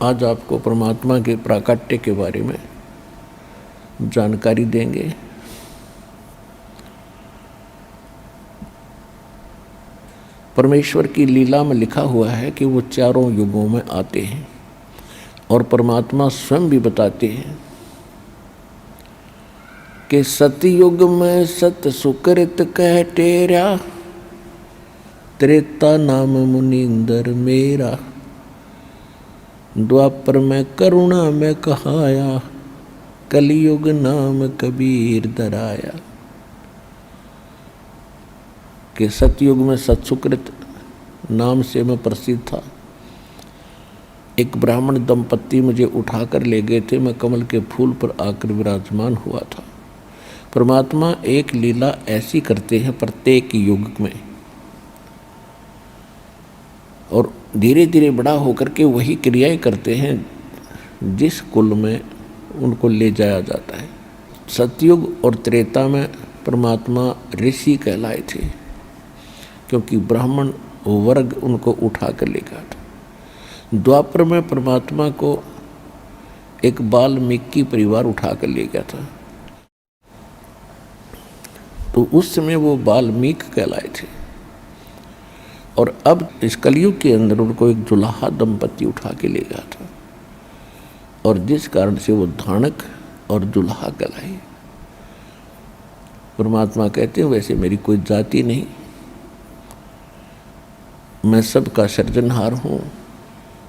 आज आपको परमात्मा के प्राकट्य के बारे में जानकारी देंगे। परमेश्वर की लीला में लिखा हुआ है कि वो चारों युगों में आते हैं और परमात्मा स्वयं भी बताते हैं कि सतयुग में सत सुकृत कह टेरा, त्रेता नाम मुनिंदर मेरा, द्वापर में करुणा में कहाया, कलयुग नाम कबीर दराया। कि सतयुग में सत्सुकृत नाम से मैं प्रसिद्ध था। एक ब्राह्मण दंपत्ति मुझे उठाकर ले गए थे, मैं कमल के फूल पर आकर विराजमान हुआ था। परमात्मा एक लीला ऐसी करते हैं प्रत्येक युग में, और धीरे धीरे बड़ा होकर के वही क्रियाएं करते हैं जिस कुल में उनको ले जाया जाता है। सतयुग और त्रेता में परमात्मा ऋषि कहलाए थे, क्योंकि ब्राह्मण वर्ग उनको उठा कर ले गया था। द्वापर में परमात्मा को एक वाल्मीकि परिवार उठा कर ले गया था, तो उस समय वो वाल्मीकि कहलाए थे। और अब इस कलयुग के अंदर उनको एक जुलाहा दंपति उठा के ले गया था, और जिस कारण से वो धानक और जुलाहा कहलाए। परमात्मा कहते हैं वैसे मेरी कोई जाति नहीं, मैं सबका सृजनहार हूँ।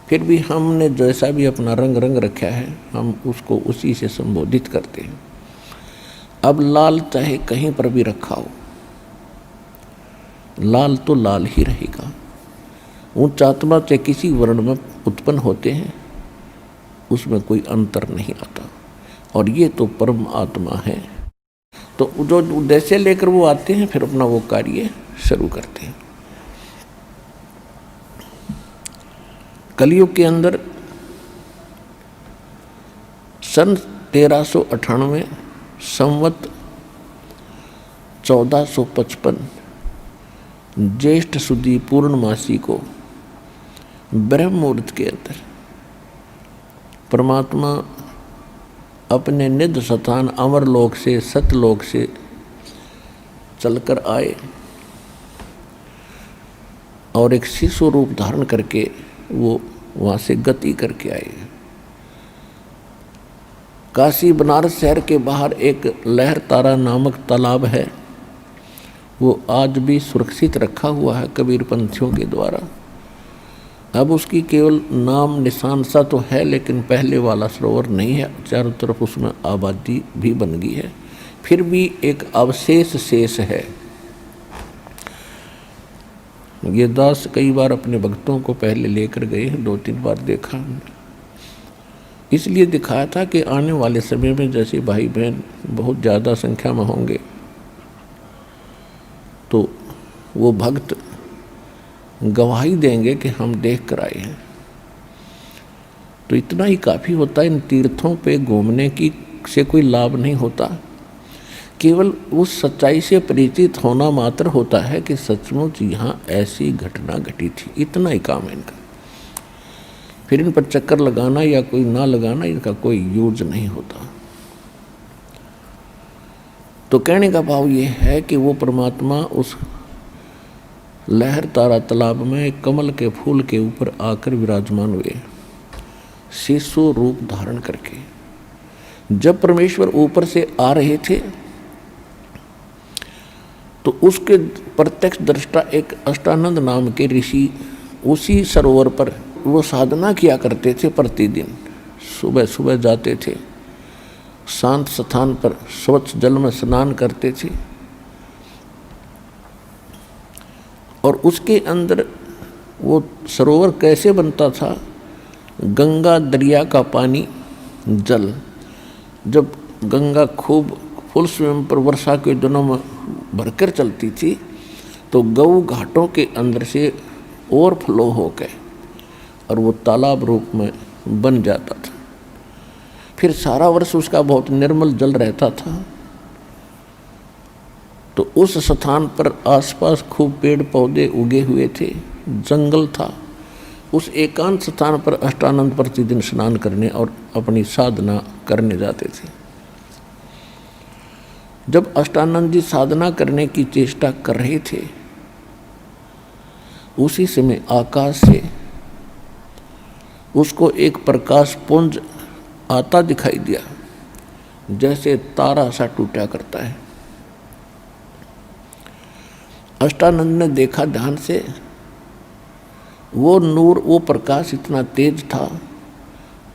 फिर भी हमने जैसा भी अपना रंग रखा है, हम उसको उसी से संबोधित करते हैं। अब लाल चाहे कहीं पर भी रखा हो, लाल तो लाल ही रहेगा। उच्च आत्मा चाहे किसी वर्ण में उत्पन्न होते हैं, उसमें कोई अंतर नहीं आता, और ये तो परम आत्मा है। तो जो उद्देश्य लेकर वो आते हैं, फिर अपना वो कार्य शुरू करते हैं। कलयुग के अंदर सन 1398 संवत 1455 ज्येष्ठ सुदी पूर्णमासी को ब्रह्म मुहूर्त के अंदर परमात्मा अपने निध स्थान अमरलोक से, सतलोक से चलकर आए और एक शिशु रूप धारण करके वो वहाँ से गति करके आए। काशी बनारस शहर के बाहर एक लहर तारा नामक तालाब है, वो आज भी सुरक्षित रखा हुआ है कबीर पंथियों के द्वारा। अब उसकी केवल नाम निशान सा तो है, लेकिन पहले वाला सरोवर नहीं है। चारों तरफ उसमें आबादी भी बन गई है, फिर भी एक अवशेष शेष है। ये दास कई बार अपने भक्तों को पहले लेकर गए हैं, 2-3 बार देखा हमने। इसलिए दिखाया था कि आने वाले समय में जैसे भाई बहन बहुत ज़्यादा संख्या में होंगे, तो वो भक्त गवाही देंगे कि हम देख कर आए हैं। तो इतना ही काफ़ी होता है। इन तीर्थों पे घूमने की से कोई लाभ नहीं होता, केवल उस सच्चाई से परिचित होना मात्र होता है कि सचमुच यहाँ ऐसी घटना घटी थी। इतना ही काम है इनका। फिर इन पर चक्कर लगाना या कोई ना लगाना, इनका कोई यूज नहीं होता। तो कहने का भाव ये है कि वो परमात्मा उस लहर तारा तालाब में कमल के फूल के ऊपर आकर विराजमान हुए, शिशु रूप धारण करके। जब परमेश्वर ऊपर से आ रहे थे तो उसके प्रत्यक्ष दृष्टा एक अष्टानंद नाम के ऋषि उसी सरोवर पर वो साधना किया करते थे। प्रतिदिन सुबह सुबह जाते थे, शांत स्थान पर स्वच्छ जल में स्नान करते थे, और उसके अंदर वो सरोवर कैसे बनता था? गंगा दरिया का पानी, जल, जब गंगा खूब फुल स्वयं पर वर्षा के दिनों में भरकर चलती थी, तो गऊ घाटों के अंदर से ओवरफ्लो होकर और वो तालाब रूप में बन जाता था। फिर सारा वर्ष उसका बहुत निर्मल जल रहता था। तो उस स्थान पर आसपास खूब पेड़ पौधे उगे हुए थे, जंगल था, उस एकांत स्थान पर अष्टानंद प्रतिदिन स्नान करने और अपनी साधना करने जाते थे। जब अष्टानंद जी साधना करने की चेष्टा कर रहे थे, उसी समय आकाश से उसको एक प्रकाश पुंज आता दिखाई दिया, जैसे तारा सा टूटा करता है। अष्टानंद ने देखा ध्यान से, वो नूर, वो प्रकाश इतना तेज था,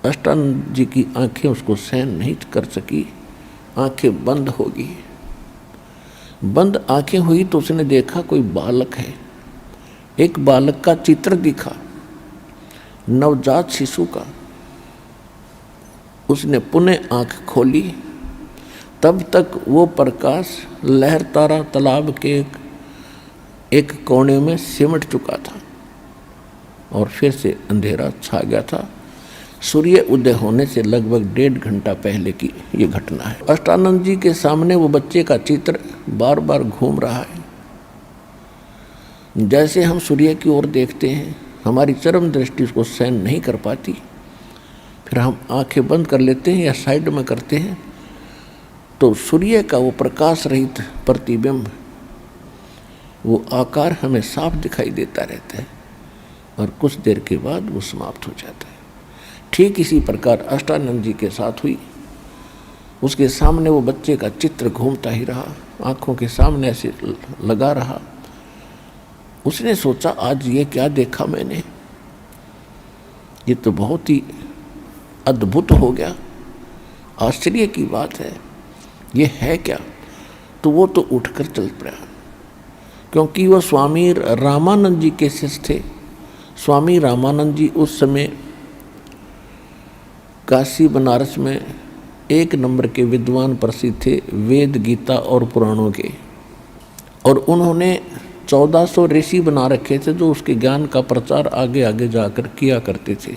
अष्टानंद जी की आंखें उसको सहन नहीं कर सकी, आंखें बंद होगी। बंद आंखें हुई तो उसने देखा कोई बालक है। एक बालक का चित्र दिखा, नवजात शिशु का। उसने पुनः आंख खोली, तब तक वो प्रकाश लहर तारा तालाब के एक कोने में सिमट चुका था और फिर से अंधेरा छा गया था। सूर्य उदय होने से लगभग 1.5 घंटा पहले की ये घटना है। अष्टानंद जी के सामने वो बच्चे का चित्र बार बार घूम रहा है। जैसे हम सूर्य की ओर देखते हैं, हमारी चरम दृष्टि उसको सहन नहीं कर पाती, फिर हम आंखें बंद कर लेते हैं या साइड में करते हैं, तो सूर्य का वो प्रकाश रहित प्रतिबिंब, वो आकार हमें साफ दिखाई देता रहता है और कुछ देर के बाद वो समाप्त हो जाता है। ठीक इसी प्रकार अष्टानंद जी के साथ हुई। उसके सामने वो बच्चे का चित्र घूमता ही रहा, आंखों के सामने ऐसे लगा रहा। उसने सोचा, आज ये क्या देखा मैंने, ये तो बहुत ही अद्भुत हो गया, आश्चर्य की बात है, ये है क्या। तो वो तो उठकर चल पड़ा, क्योंकि वह स्वामी रामानंद जी के शिष्य थे। स्वामी रामानंद जी उस समय काशी बनारस में 1 नंबर के विद्वान प्रसिद्ध थे, वेद, गीता और पुराणों के। और उन्होंने 1400 ऋषि बना रखे थे जो उसके ज्ञान का प्रचार आगे आगे जाकर किया करते थे।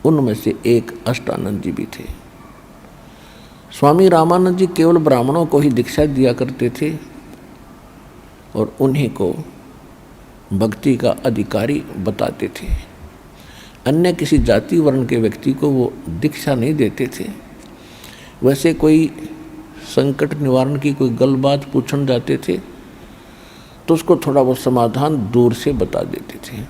उनमें से एक अष्टानंद जी भी थे। स्वामी रामानंद जी केवल ब्राह्मणों को ही दीक्षा दिया करते थे और उन्हीं को भक्ति का अधिकारी बताते थे। अन्य किसी जाति वर्ण के व्यक्ति को वो दीक्षा नहीं देते थे। वैसे कोई संकट निवारण की कोई गलबात पूछने जाते थे तो उसको थोड़ा बहुत समाधान दूर से बता देते थे।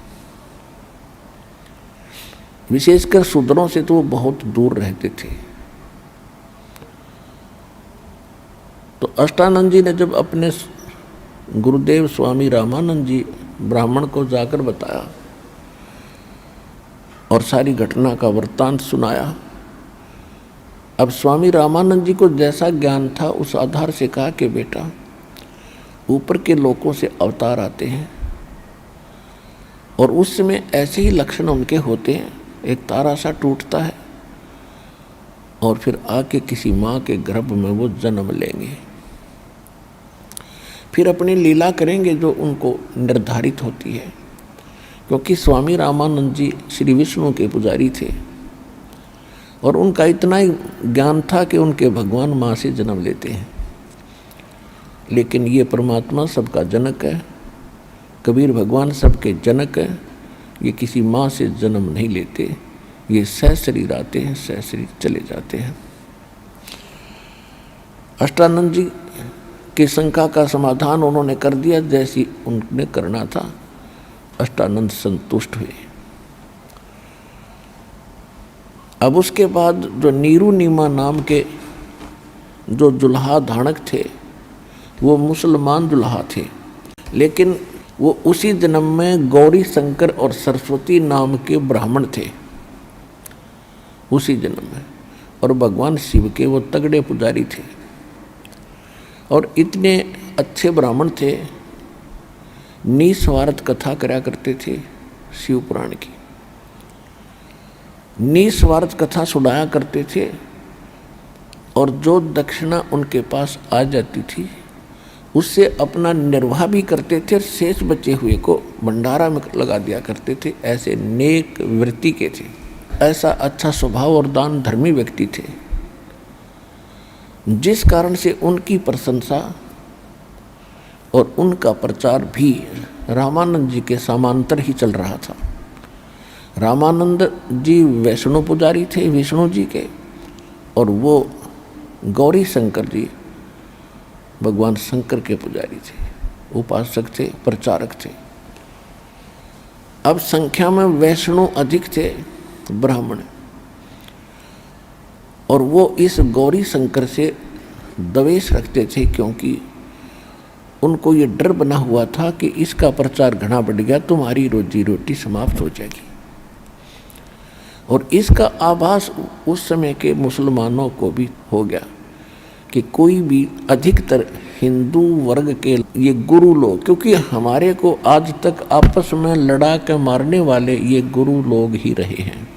विशेषकर शूद्रों से तो वो बहुत दूर रहते थे। तो अष्टानंद जी ने जब अपने गुरुदेव स्वामी रामानंद जी ब्राह्मण को जाकर बताया और सारी घटना का वृत्तांत सुनाया, अब स्वामी रामानंद जी को जैसा ज्ञान था उस आधार से कहा कि बेटा, ऊपर के लोकों से अवतार आते हैं और उस समय ऐसे ही लक्षण उनके होते हैं। एक तारा सा टूटता है और फिर आके किसी माँ के गर्भ में वो जन्म लेंगे, फिर अपनी लीला करेंगे जो उनको निर्धारित होती है। क्योंकि स्वामी रामानंद जी श्री विष्णु के पुजारी थे और उनका इतना ही ज्ञान था कि उनके भगवान माँ से जन्म लेते हैं, लेकिन ये परमात्मा सबका जनक है, कबीर भगवान सबके जनक है, ये किसी माँ से जन्म नहीं लेते, ये सहशरीर आते हैं, सहशरीर चले जाते हैं। अष्टानंद जी की शंका का समाधान उन्होंने कर दिया जैसी उन्हें करना था। अष्टानंद संतुष्ट हुए। अब उसके बाद जो नीरू नीमा नाम के जो जुल्हा धाणक थे वो मुसलमान दुल्हा थे, लेकिन वो उसी जन्म में गौरी शंकर और सरस्वती नाम के ब्राह्मण थे, उसी जन्म में। और भगवान शिव के वो तगड़े पुजारी थे और इतने अच्छे ब्राह्मण थे, निस्वार्थ कथा करा करते थे शिव पुराण की, निस्वार्थ कथा सुनाया करते थे। और जो दक्षिणा उनके पास आ जाती थी उससे अपना निर्वाह भी करते थे और शेष बचे हुए को भंडारा में लगा दिया करते थे। ऐसे नेक वृत्ति के थे, ऐसा अच्छा स्वभाव और दान धर्मी व्यक्ति थे, जिस कारण से उनकी प्रशंसा और उनका प्रचार भी रामानंद जी के समांतर ही चल रहा था। रामानंद जी वैष्णो पुजारी थे विष्णु जी के, और वो गौरी शंकर जी भगवान शंकर के पुजारी थे, उपासक थे, प्रचारक थे। अब संख्या में वैष्णो अधिक थे ब्राह्मण, और वो इस गौरी शंकर से द्वेष रखते थे, क्योंकि उनको ये डर बना हुआ था कि इसका प्रचार घना बढ़ गया, तुम्हारी रोजी रोटी समाप्त हो जाएगी। और इसका आभास उस समय के मुसलमानों को भी हो गया कि कोई भी अधिकतर हिंदू वर्ग के ये गुरु लोग, क्योंकि हमारे को आज तक आपस में लड़ा के मारने वाले ये गुरु लोग ही रहे हैं,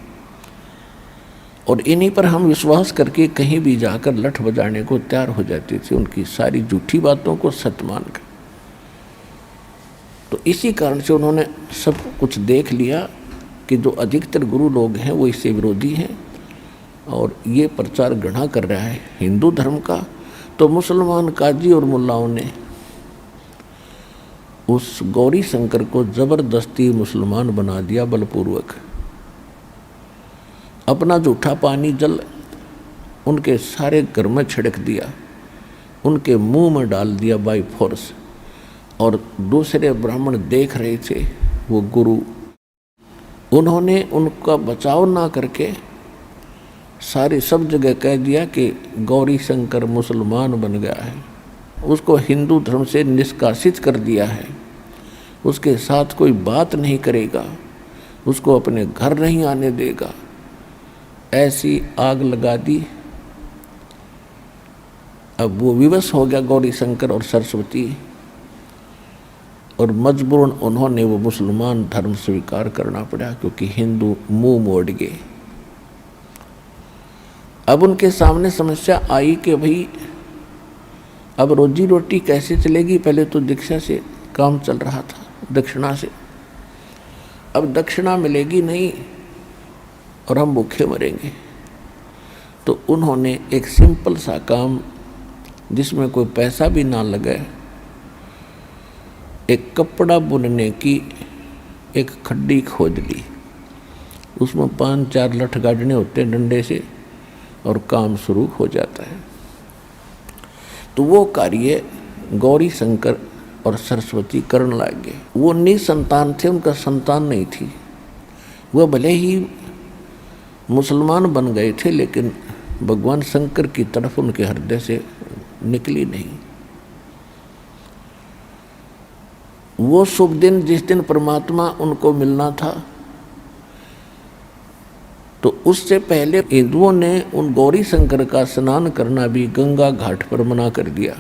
और इन्हीं पर हम विश्वास करके कहीं भी जाकर लठ बजाने को तैयार हो जाते थे, उनकी सारी झूठी बातों को सत्य मानकर। तो इसी कारण से उन्होंने सब कुछ देख लिया कि जो अधिकतर गुरु लोग हैं वो इससे विरोधी हैं, और ये प्रचार घृणा कर रहा है हिंदू धर्म का। तो मुसलमान काजी और मुल्लाओं ने उस गौरी शंकर को जबरदस्ती मुसलमान बना दिया बलपूर्वक। अपना जूठा पानी जल उनके सारे घर में छिड़क दिया, उनके मुंह में डाल दिया बाई फोर्स, और दूसरे ब्राह्मण देख रहे थे वो गुरु, उन्होंने उनका बचाव ना करके सारी सब जगह कह दिया कि गौरी शंकर मुसलमान बन गया है, उसको हिंदू धर्म से निष्कासित कर दिया है, उसके साथ कोई बात नहीं करेगा, उसको अपने घर नहीं आने देगा। ऐसी आग लगा दी। अब वो विवश हो गया गौरी शंकर और सरस्वती, और मजबूरन उन्होंने वो मुसलमान धर्म स्वीकार करना पड़ा, क्योंकि हिंदू मुंह मोड़ गए। अब उनके सामने समस्या आई कि भाई अब रोजी रोटी कैसे चलेगी। पहले तो दीक्षा से काम चल रहा था, दक्षिणा से, अब दक्षिणा मिलेगी नहीं और हम भूखे मरेंगे। तो उन्होंने एक सिंपल सा काम जिसमें कोई पैसा भी ना लगे, एक कपड़ा बुनने की एक खड्डी खोद ली, उसमें 5-4 लठ गाड़ने होते हैं डंडे से, और काम शुरू हो जाता है। तो वो कार्य गौरी शंकर और सरस्वती करने लगे। वो निसंतान थे, उनका संतान नहीं थी। वह भले ही मुसलमान बन गए थे, लेकिन भगवान शंकर की तरफ उनके हृदय से निकली नहीं। वो शुभ दिन जिस दिन परमात्मा उनको मिलना था, तो उससे पहले हिंदुओं ने उन गौरी शंकर का स्नान करना भी गंगा घाट पर मना कर दिया,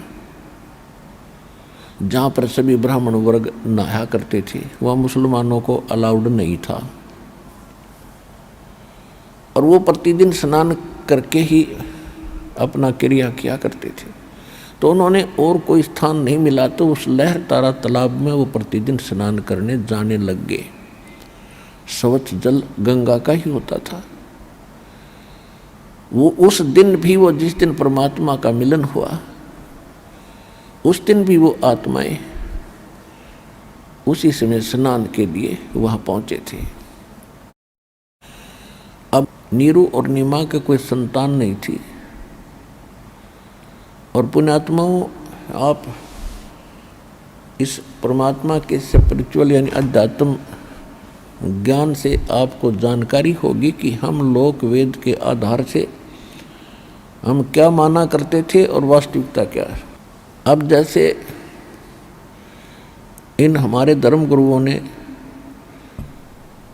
जहाँ पर सभी ब्राह्मण वर्ग नहाया करते थे। वह मुसलमानों को अलाउड नहीं था, और वो प्रतिदिन स्नान करके ही अपना क्रिया किया करते थे। तो उन्होंने और कोई स्थान नहीं मिला, तो उस लहर तारा तालाब में वो प्रतिदिन स्नान करने जाने लग गए। स्वच्छ जल गंगा का ही होता था। वो उस दिन भी, वो जिस दिन परमात्मा का मिलन हुआ, उस दिन भी वो आत्माएं उसी समय स्नान के लिए वहां पहुंचे थे। अब नीरू और नीमा के कोई संतान नहीं थी, और पुण्यात्माओं, आप इस परमात्मा के स्पिरिचुअल यानी अध्यात्म ज्ञान से आपको जानकारी होगी कि हम लोक वेद के आधार से हम क्या माना करते थे और वास्तविकता क्या है। अब जैसे इन हमारे धर्म गुरुओं ने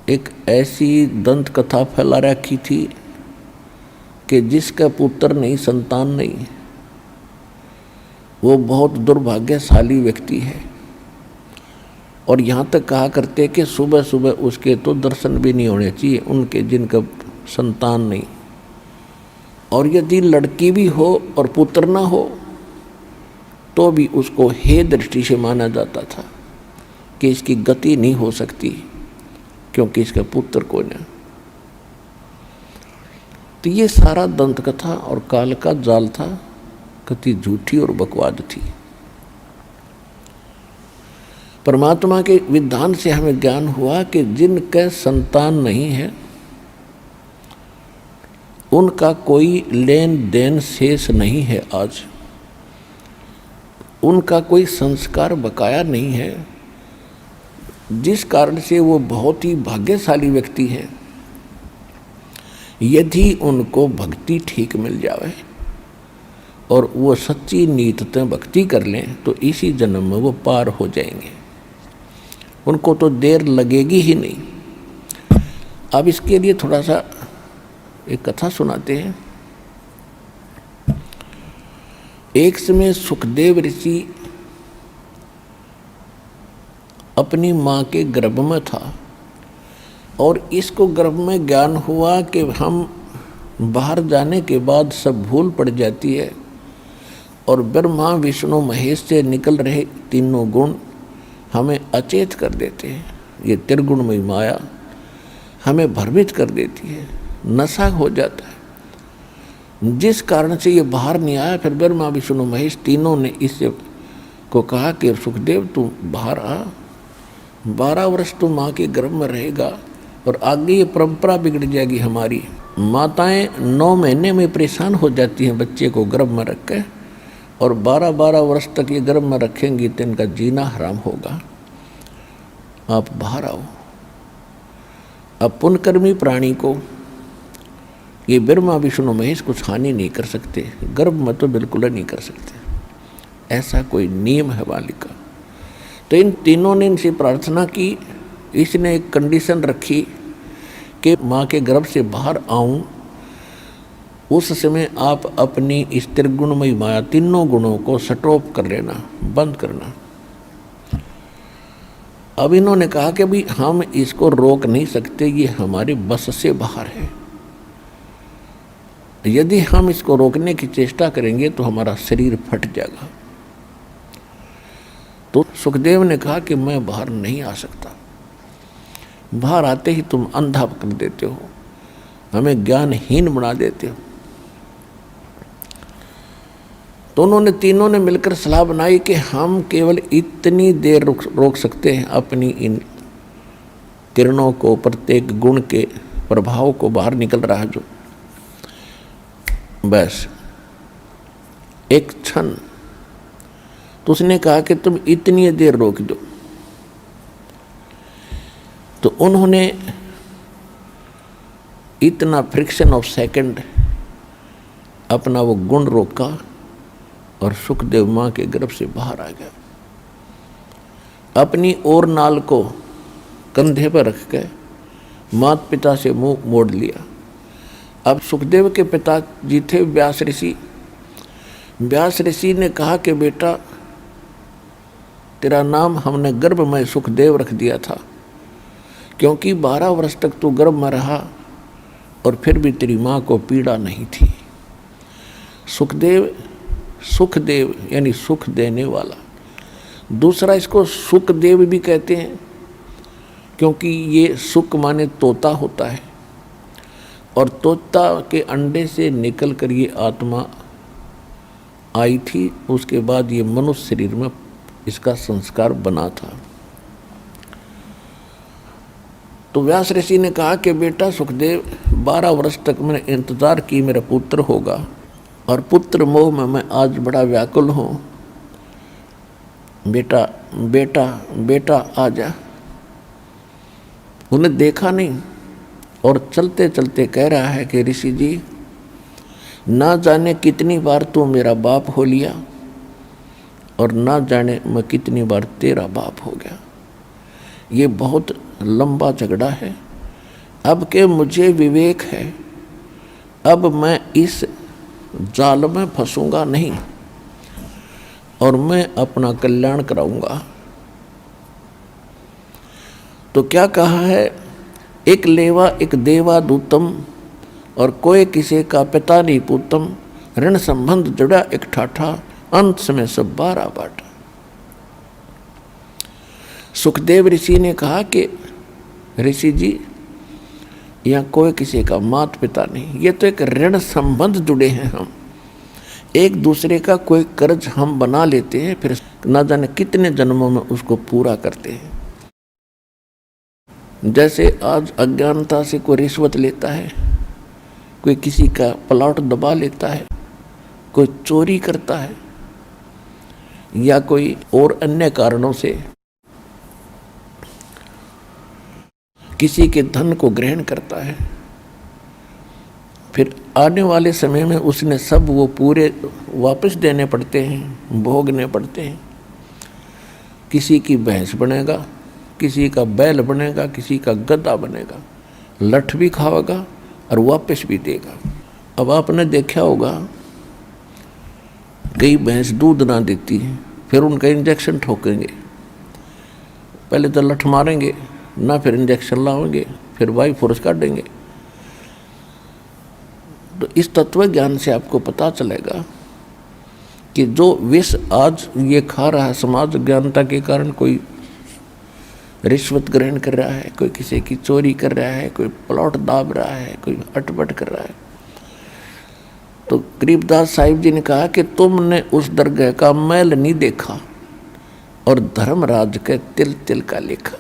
एक ऐसी दंत कथा फैला रखी थी कि जिसका पुत्र नहीं, संतान नहीं, वो बहुत दुर्भाग्यशाली व्यक्ति है। और यहाँ तक कहा करते कि सुबह सुबह उसके तो दर्शन भी नहीं होने चाहिए, उनके जिनका संतान नहीं। और यदि लड़की भी हो और पुत्र ना हो तो भी उसको हे दृष्टि से माना जाता था कि इसकी गति नहीं हो सकती, क्योंकि इसका पुत्र को नहीं। तो ये सारा दंत कथा और काल का जाल था, कति झूठी और बकवाद थी। परमात्मा के विधान से हमें ज्ञान हुआ कि जिनके संतान नहीं है उनका कोई लेन देन शेष नहीं है, आज उनका कोई संस्कार बकाया नहीं है, जिस कारण से वो बहुत ही भाग्यशाली व्यक्ति है यदि उनको भक्ति ठीक मिल जावे और वो सच्ची नीयत भक्ति कर लें तो इसी जन्म में वो पार हो जाएंगे, उनको तो देर लगेगी ही नहीं। अब इसके लिए थोड़ा सा एक कथा सुनाते हैं। एक समय सुखदेव ऋषि अपनी माँ के गर्भ में था और इसको गर्भ में ज्ञान हुआ कि हम बाहर जाने के बाद सब भूल पड़ जाती है और ब्रह्मा विष्णु महेश से निकल रहे तीनों गुण हमें अचेत कर देते हैं। ये त्रिगुणमयी माया हमें भ्रमित कर देती है, नशा हो जाता है, जिस कारण से ये बाहर नहीं आया। फिर ब्रह्मा विष्णु महेश तीनों ने इससे को कहा कि सुखदेव तू बाहर आ, 12 वर्ष तू माँ के गर्भ में रहेगा और आगे ये परंपरा बिगड़ जाएगी हमारी। माताएं 9 महीने में परेशान हो जाती हैं बच्चे को गर्भ में रख के, और 12-12 वर्ष तक ये गर्भ में रखेंगी तो इनका जीना हराम होगा, आप बाहर आओ। अब पुण्यकर्मी प्राणी को ये ब्रह्मा विष्णु महेश कुछ हानि नहीं कर सकते, गर्भ में तो बिल्कुल नहीं कर सकते, ऐसा कोई नियम है वालिका का। तो इन तीनों ने इनसे प्रार्थना की, इसने एक कंडीशन रखी कि माँ के गर्भ से बाहर आऊं, उस समय आप अपनी इस त्रिगुणमयी माया तीनों गुणों को स्टॉप कर लेना, बंद करना। अब इन्होंने कहा कि भाई हम इसको रोक नहीं सकते, ये हमारे बस से बाहर है, यदि हम इसको रोकने की चेष्टा करेंगे तो हमारा शरीर फट जाएगा। तो सुखदेव ने कहा कि मैं बाहर नहीं आ सकता, बाहर आते ही तुम अंधा कर देते हो, हमें ज्ञानहीन बना देते हो। तो उन्होंने तीनों ने मिलकर सलाह बनाई कि हम केवल इतनी देर रोक सकते हैं अपनी इन किरणों को, प्रत्येक गुण के प्रभाव को बाहर निकल रहा है जो, बस एक क्षण। तो उसने कहा कि तुम इतनी देर रोक दो। तो उन्होंने इतना फ्रिक्शन ऑफ सेकंड अपना वो गुण रोका और सुखदेव माँ के गर्भ से बाहर आ गया। अपनी ओर नाल को कंधे पर रख के माता पिता से मुंह मोड़ लिया। अब सुखदेव के पिता जी थे व्यास ऋषि। व्यास ऋषि ने कहा कि बेटा तेरा नाम हमने गर्भ में सुखदेव रख दिया था, क्योंकि 12 वर्ष तक तू गर्भ में रहा और फिर भी तेरी माँ को पीड़ा नहीं थी। सुखदेव, सुखदेव यानी सुख देने वाला। दूसरा इसको सुखदेव भी कहते हैं क्योंकि ये सुख माने तोता होता है, और तोता के अंडे से निकल कर ये आत्मा आई थी, उसके बाद ये मनुष्य शरीर में इसका संस्कार बना था। तो व्यास ऋषि ने कहा कि बेटा सुखदेव 12 वर्ष तक मैंने इंतजार की मेरा पुत्र होगा, और पुत्र मोह में मैं आज बड़ा व्याकुल हूँ। बेटा बेटा बेटा आ जा। उन्हें देखा नहीं और चलते चलते कह रहा है कि ऋषि जी ना जाने कितनी बार तू मेरा बाप हो लिया और ना जाने मैं कितनी बार तेरा बाप हो गया। ये बहुत लंबा झगड़ा है। अब के मुझे विवेक है, अब मैं इस जाल में फंसूंगा नहीं और मैं अपना कल्याण कराऊंगा। तो क्या कहा है, एक लेवा एक देवा दूतम और कोई किसी का पिता नहीं पूतम, ऋण संबंध जुड़ा एक ठाठा, अंत में सब 12 बाटा। सुखदेव ऋषि ने कहा कि ऋषि जी यहाँ कोई किसी का माता पिता नहीं, ये तो एक ऋण संबंध जुड़े हैं हम, एक दूसरे का कोई कर्ज हम बना लेते हैं, फिर ना जाने कितने जन्मों में उसको पूरा करते हैं। जैसे आज अज्ञानता से कोई रिश्वत लेता है, कोई किसी का प्लॉट दबा लेता है, कोई चोरी करता है, या कोई और अन्य कारणों से किसी के धन को ग्रहण करता है, फिर आने वाले समय में उसने सब वो पूरे वापस देने पड़ते हैं, भोगने पड़ते हैं। किसी की भैंस बनेगा, किसी का बैल बनेगा, किसी का गधा बनेगा, लठ भी खाएगा और वापस भी देगा। अब आपने देखा होगा कई भैंस दूध ना देती है, फिर उनका इंजेक्शन ठोकेंगे, पहले तो लठ मारेंगे ना, फिर इंजेक्शन लाएंगे, फिर वाई फोर्स काटेंगे। तो इस तत्व ज्ञान से आपको पता चलेगा कि जो विष आज ये खा रहा है समाज, ज्ञानता के कारण कोई रिश्वत ग्रहण कर रहा है, कोई किसी की चोरी कर रहा है, कोई प्लॉट दाब रहा है, कोई अटपट कर रहा है। तो गरीबदास साहिब जी ने कहा कि तुमने उस दरगाह का मैल नहीं देखा और धर्मराज के तिल तिल का लेखा,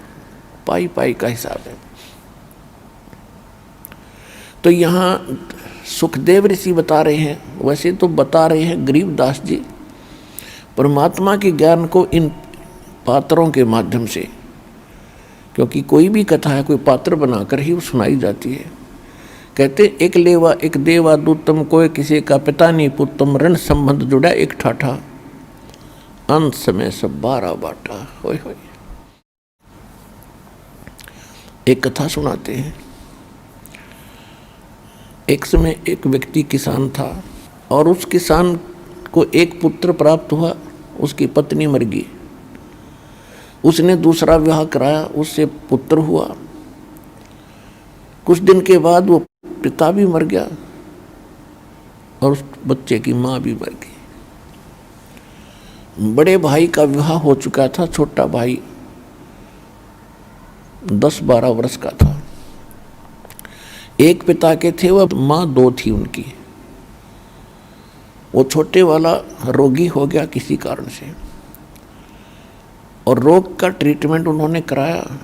पाई पाई का हिसाब है। तो यहाँ सुखदेव ऋषि बता रहे हैं, वैसे तो बता रहे हैं गरीबदास जी, परमात्मा के ज्ञान को इन पात्रों के माध्यम से, क्योंकि कोई भी कथा है कोई पात्र बनाकर ही सुनाई जाती है। कहते एक लेवा एक देवा दूतम, कोई किसी का पिता नहीं पुतम, ऋण संबंध जुड़ा एक ठाठा, अंत समय सब 12 बाटा। होय होय। एक कथा सुनाते हैं। एक समय एक व्यक्ति किसान था और उस किसान को एक पुत्र प्राप्त हुआ, उसकी पत्नी मर गई। उसने दूसरा विवाह कराया, उससे पुत्र हुआ। कुछ दिन के बाद वो पिता भी मर गया और उस बच्चे की माँ भी मर गई। बड़े भाई का विवाह हो चुका था, छोटा भाई 10-12 वर्ष का था। एक पिता के थे, वह माँ 2 थी उनकी। वो छोटे वाला रोगी हो गया किसी कारण से, और रोग का ट्रीटमेंट उन्होंने कराया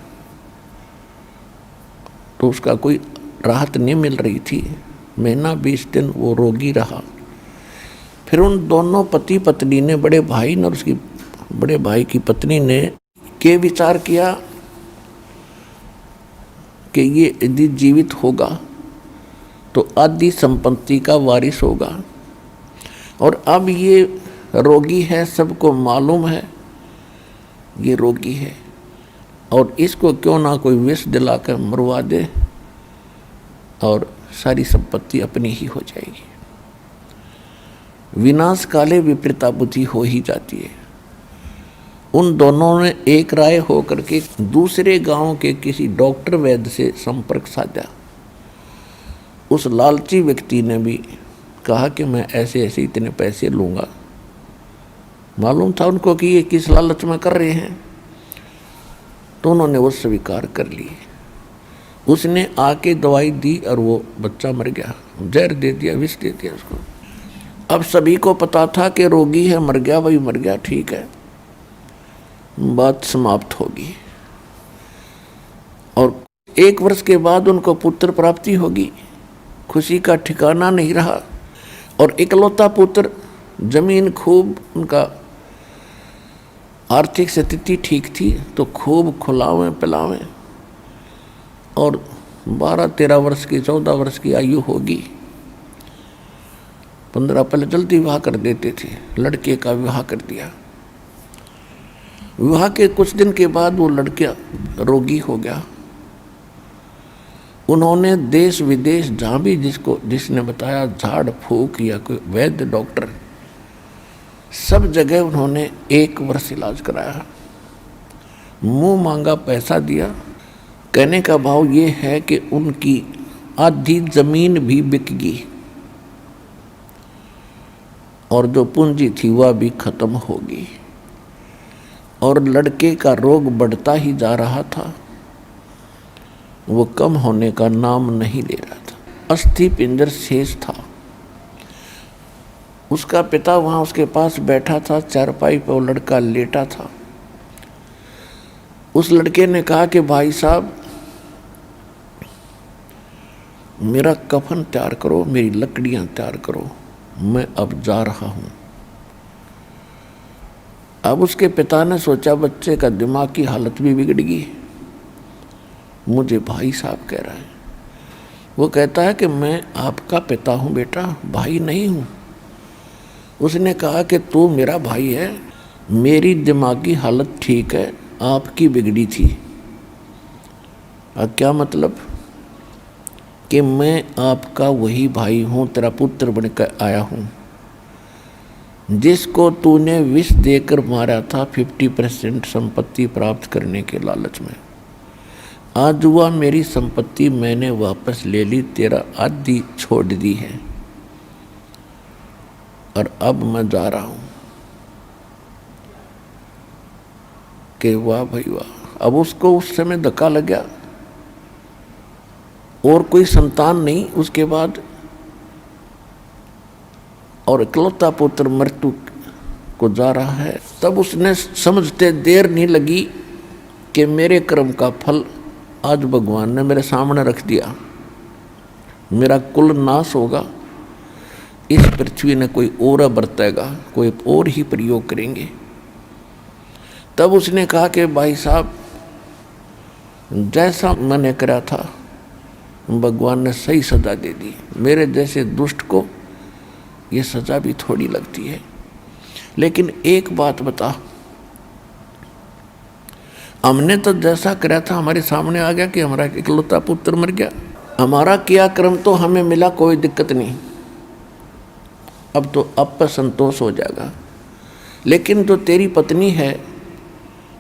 तो उसका कोई राहत नहीं मिल रही थी। महीना 20 दिन वो रोगी रहा। फिर उन दोनों पति पत्नी ने, बड़े भाई ने और उसकी बड़े भाई की पत्नी ने के विचार किया कि ये यदि जीवित होगा तो आदि संपत्ति का वारिस होगा, और अब ये रोगी है, सबको मालूम है ये रोगी है, और इसको क्यों ना कोई विष दिलाकर मरवा दे और सारी संपत्ति अपनी ही हो जाएगी। विनाश काले विपरीता बुद्धि हो ही जाती है। उन दोनों ने एक राय होकर के दूसरे गांव के किसी डॉक्टर वैद्य से संपर्क साधा। उस लालची व्यक्ति ने भी कहा कि मैं ऐसे ऐसे इतने पैसे लूँगा। मालूम था उनको कि ये किस लालच में कर रहे हैं, तो उन्होंने वो स्वीकार कर ली। उसने आके दवाई दी और वो बच्चा मर गया, जहर दे दिया, विष दे दिया उसको। अब सभी को पता था कि रोगी है, मर गया भाई मर गया, ठीक है, बात समाप्त होगी। और 1 वर्ष के बाद उनको पुत्र प्राप्ति होगी। खुशी का ठिकाना नहीं रहा, और इकलौता पुत्र, जमीन खूब, उनका आर्थिक स्थिति ठीक थी तो खूब खुलावें पिलावें, और 12-13 वर्ष की 14 वर्ष की आयु होगी। 15 पहले जल्दी विवाह कर देते थे, लड़के का विवाह कर दिया। विवाह के कुछ दिन के बाद वो लड़का रोगी हो गया। उन्होंने देश विदेश जहाँ भी जिसने बताया, झाड़ फूक या कोई वैद्य डॉक्टर, सब जगह उन्होंने 1 वर्ष इलाज कराया। मुंह मांगा पैसा दिया। कहने का भाव ये है कि उनकी आधी जमीन भी बिक गई और जो पूंजी थी वह भी खत्म होगी, और लड़के का रोग बढ़ता ही जा रहा था, वो कम होने का नाम नहीं ले रहा था। अस्थि पिंजर शेष था। उसका पिता वहाँ उसके पास बैठा था, चारपाई पर वो लड़का लेटा था। उस लड़के ने कहा कि भाई साहब मेरा कफन तैयार करो, मेरी लकड़ियाँ तैयार करो, मैं अब जा रहा हूँ। अब उसके पिता ने सोचा बच्चे का दिमाग की हालत भी बिगड़ गई, मुझे भाई साहब कह रहा है। वो कहता है कि मैं आपका पिता हूँ बेटा, भाई नहीं हूँ। उसने कहा कि तू मेरा भाई है, मेरी दिमागी हालत ठीक है, आपकी बिगड़ी थी। अब क्या मतलब कि मैं आपका वही भाई हूँ, तेरा पुत्र बनकर आया हूँ, जिसको तूने विष देकर मारा था 50% संपत्ति प्राप्त करने के लालच में। आज हुआ मेरी संपत्ति मैंने वापस ले ली, तेरा आधी छोड़ दी है और अब मैं जा रहा हूँ। कि वाह भाई वाह। अब उसको उस समय धक्का लग गया, और कोई संतान नहीं उसके बाद, और इकलौता पुत्र मृत्यु को जा रहा है। तब उसने समझते देर नहीं लगी कि मेरे कर्म का फल आज भगवान ने मेरे सामने रख दिया, मेरा कुल नाश होगा, इस पृथ्वी ने कोई और बरतेगा, कोई और ही प्रयोग करेंगे। तब उसने कहा कि भाई साहब जैसा मैंने करा था भगवान ने सही सजा दे दी, मेरे जैसे दुष्ट को ये सजा भी थोड़ी लगती है। लेकिन एक बात बता, हमने तो जैसा करा था हमारे सामने आ गया कि हमारा इकलौता पुत्र मर गया, हमारा किया कर्म तो हमें मिला, कोई दिक्कत नहीं, अब तो अब पर संतोष हो जाएगा। लेकिन जो तेरी पत्नी है,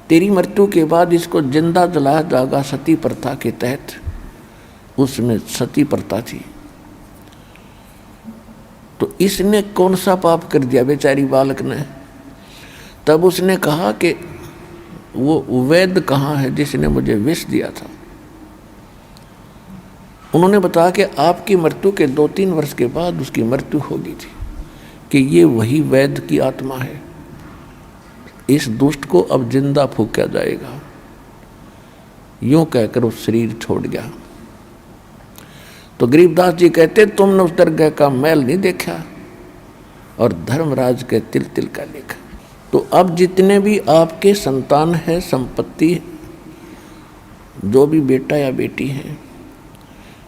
तेरी मृत्यु के बाद इसको जिंदा जलाया जाएगा सती प्रथा के तहत, उसमें सती प्रथा थी। तो इसने कौन सा पाप कर दिया बेचारी बालक ने। तब उसने कहा कि वो वैद्य कहाँ है जिसने मुझे विष दिया था। उन्होंने बताया कि आपकी मृत्यु के 2-3 वर्ष के बाद उसकी मृत्यु हो गई थी, कि ये वही वैद्य की आत्मा है, इस दुष्ट को अब जिंदा फूंका जाएगा। यूं कहकर उस शरीर छोड़ गया। तो गरीबदास जी कहते तुमने उस दरगाह का मैल नहीं देखा और धर्मराज के तिल तिल का लेखा। तो अब जितने भी आपके संतान है, संपत्ति, जो भी बेटा या बेटी हैं,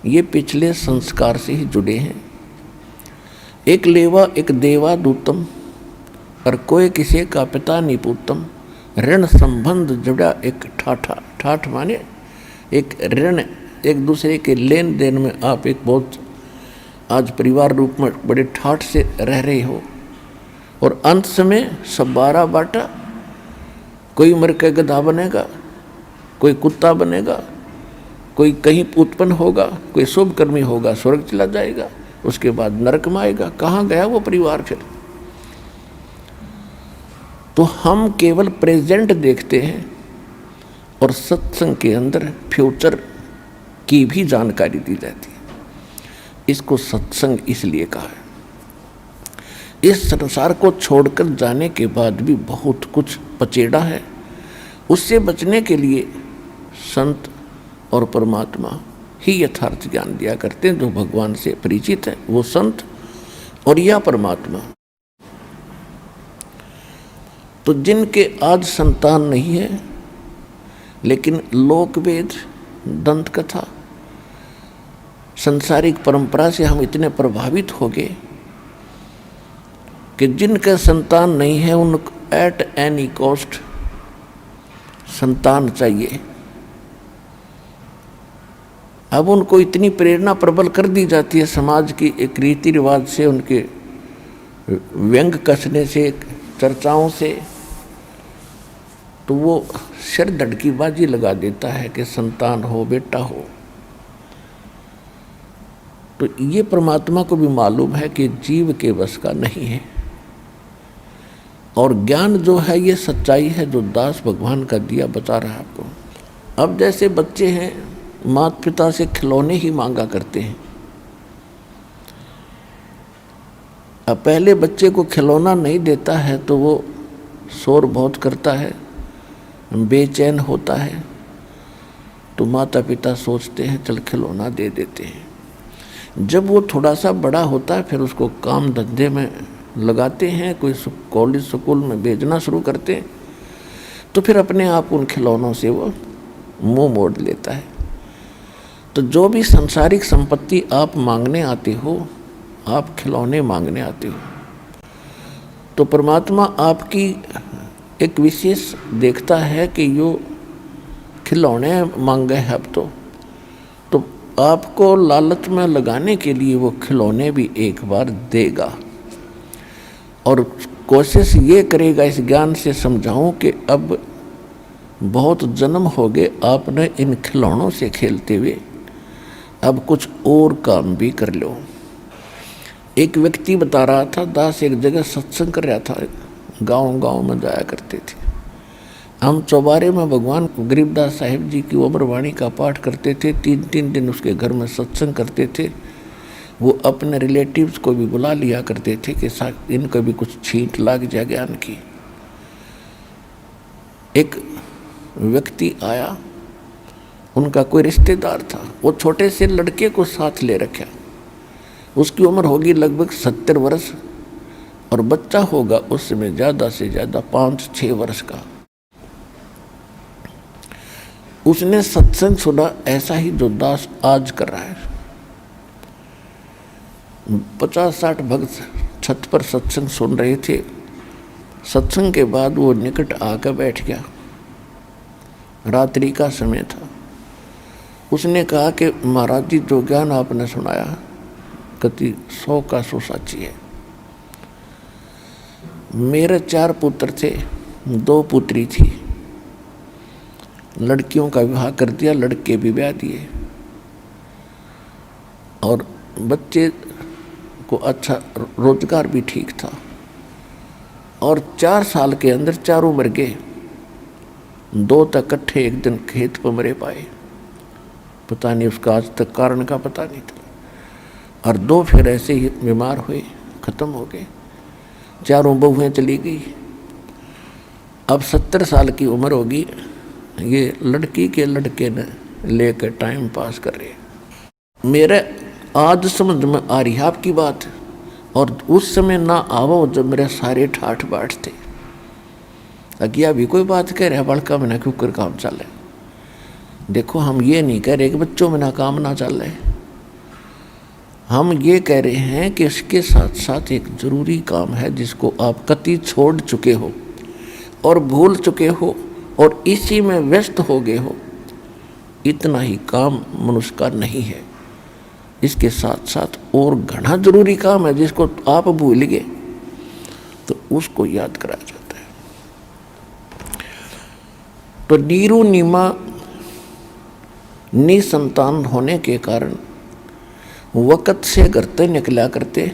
ये पिछले संस्कार से ही जुड़े हैं। एक लेवा एक देवा दूतम, और कोई किसी का पिता निपुतम। ऋण संबंध जुड़ा एक ठाठा, ठाठ माने एक ऋण, एक दूसरे के लेन देन में आप एक बहुत आज परिवार रूप में बड़े ठाठ से रह रहे हो, और अंत समय सब 12 बाटा, कोई मर के गधा बनेगा, कोई कुत्ता बनेगा, कोई कहीं उत्पन्न होगा, कोई शुभ कर्मी होगा स्वर्ग चला जाएगा, उसके बाद नरक में आएगा। कहाँ गया वो परिवार फिर। तो हम केवल प्रेजेंट देखते हैं, और सत्संग के अंदर फ्यूचर की भी जानकारी दी जाती है। इसको सत्संग इसलिए कहा है। इस संसार को छोड़कर जाने के बाद भी बहुत कुछ पचेड़ा है, उससे बचने के लिए संत और परमात्मा ही यथार्थ ज्ञान दिया करते हैं। जो भगवान से परिचित है वो संत और या परमात्मा। तो जिनके आज संतान नहीं है, लेकिन लोकवेद, दंत कथा, सांसारिक परंपरा से हम इतने प्रभावित हो गए कि जिनका संतान नहीं है उनको एट एनी कॉस्ट संतान चाहिए। अब उनको इतनी प्रेरणा प्रबल कर दी जाती है समाज की एक रीति रिवाज से, उनके व्यंग कसने से, चर्चाओं से, तो वो सिर धड़की बाजी लगा देता है कि संतान हो, बेटा हो। तो ये परमात्मा को भी मालूम है कि जीव के बस का नहीं है। और ज्ञान जो है ये सच्चाई है जो दास भगवान का दिया बता रहा है आपको। अब जैसे बच्चे हैं माता पिता से खिलौने ही मांगा करते हैं, अब पहले बच्चे को खिलौना नहीं देता है तो वो शोर बहुत करता है, बेचैन होता है, तो माता पिता सोचते हैं चल खिलौना दे देते हैं। जब वो थोड़ा सा बड़ा होता है फिर उसको काम धंधे में लगाते हैं, कोई कॉलेज स्कूल में भेजना शुरू करते हैं, तो फिर अपने आप उन खिलौनों से वो मुंह मोड़ लेता है। तो जो भी सांसारिक संपत्ति आप मांगने आते हो, आप खिलौने मांगने आते हो, तो परमात्मा आपकी एक विशेष देखता है कि यो खिलौने मांगे हैं अब तो आपको लालच में लगाने के लिए वो खिलौने भी एक बार देगा, और कोशिश ये करेगा इस ज्ञान से समझाऊं कि अब बहुत जन्म हो गए आपने इन खिलौनों से खेलते हुए, अब कुछ और काम भी कर लो। एक व्यक्ति बता रहा था, दास एक जगह सत्संग कर रहा था, गांव में जाया करते थे। हम चौबारे में भगवान गरीबदास साहिब जी की अमरवाणी का पाठ करते थे, 3 दिन उसके घर में सत्संग करते थे। वो अपने रिलेटिव्स को भी बुला लिया करते थे कि इनको भी कुछ छींट लग जाए ज्ञान की। एक व्यक्ति आया, उनका कोई रिश्तेदार था, वो छोटे से लड़के को साथ ले रखा। उसकी उम्र होगी लगभग 70 वर्ष और बच्चा होगा उस समय ज़्यादा से ज़्यादा 5-6 वर्ष का। उसने सत्संग सुना ऐसा ही जो दास आज कर रहा है। 50-60 भक्त छत पर सत्संग सुन रहे थे। सत्संग के बाद वो निकट आकर बैठ गया। रात्रि का समय था। उसने कहा कि महाराज जी जो ज्ञान आपने सुनाया कति 100 का 100 साची है। मेरे 4 पुत्र थे, 2 पुत्री थी। लड़कियों का विवाह कर दिया, लड़के भी ब्याह दिए, और बच्चे को अच्छा रोजगार भी ठीक था, और 4 साल के अंदर चारों मर गए। 2 तक इकट्ठे एक दिन खेत पर मरे पाए, पता नहीं उसका आज तक कारण का पता नहीं था, और 2 फिर ऐसे ही बीमार हुए, खत्म हो गए। चारों बहुएं चली गई। अब 70 साल की उम्र होगी, ये लड़की के लड़के ने लेकर टाइम पास कर रहे। मेरे आज समझ में आ रही है आपकी बात, और उस समय ना आवो जब मेरे सारे ठाठ बाट थे। अगिया भी कोई बात कह रहे बड़का में ना क्यों कर काम चल रहे। देखो हम ये नहीं कह रहे कि बच्चों में ना काम ना चल रहे, हम ये कह रहे हैं कि इसके साथ साथ एक जरूरी काम है जिसको आप कति छोड़ चुके हो और भूल चुके हो और इसी में व्यस्त हो गए हो। इतना ही काम मनुष्य का नहीं है, इसके साथ साथ और घना जरूरी काम है जिसको आप भूल गए, तो उसको याद कराया जाता है। तो नीरू नीमा निसंतान होने के कारण वक़्त से घर से निकला करते,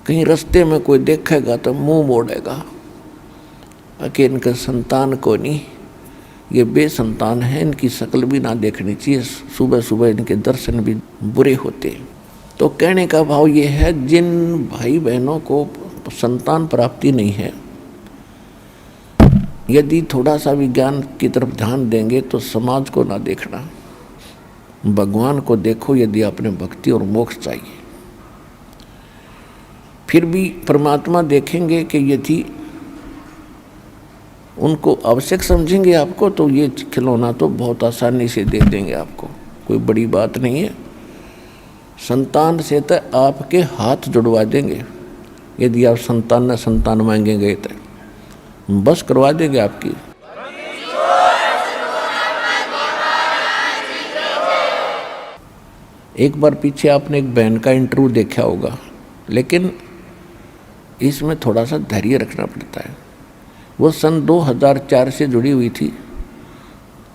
कहीं रास्ते में कोई देखेगा तो मुंह मोड़ेगा कि इनका संतान को नहीं, ये बेसंतान है, इनकी शक्ल भी ना देखनी चाहिए, सुबह सुबह इनके दर्शन भी बुरे होते। तो कहने का भाव ये है, जिन भाई बहनों को संतान प्राप्ति नहीं है, यदि थोड़ा सा भी ज्ञान की तरफ ध्यान देंगे तो समाज को ना देखना, भगवान को देखो। यदि आपने भक्ति और मोक्ष चाहिए, फिर भी परमात्मा देखेंगे कि यदि उनको आवश्यक समझेंगे आपको, तो ये खिलौना तो बहुत आसानी से दे देंगे आपको, कोई बड़ी बात नहीं है। संतान से तो आपके हाथ जुड़वा देंगे, यदि आप संतान मांगेंगे तो बस करवा देंगे आपकी। एक बार पीछे आपने एक बहन का इंटरव्यू देखा होगा, लेकिन इसमें थोड़ा सा धैर्य रखना पड़ता है। वो सन 2004 से जुड़ी हुई थी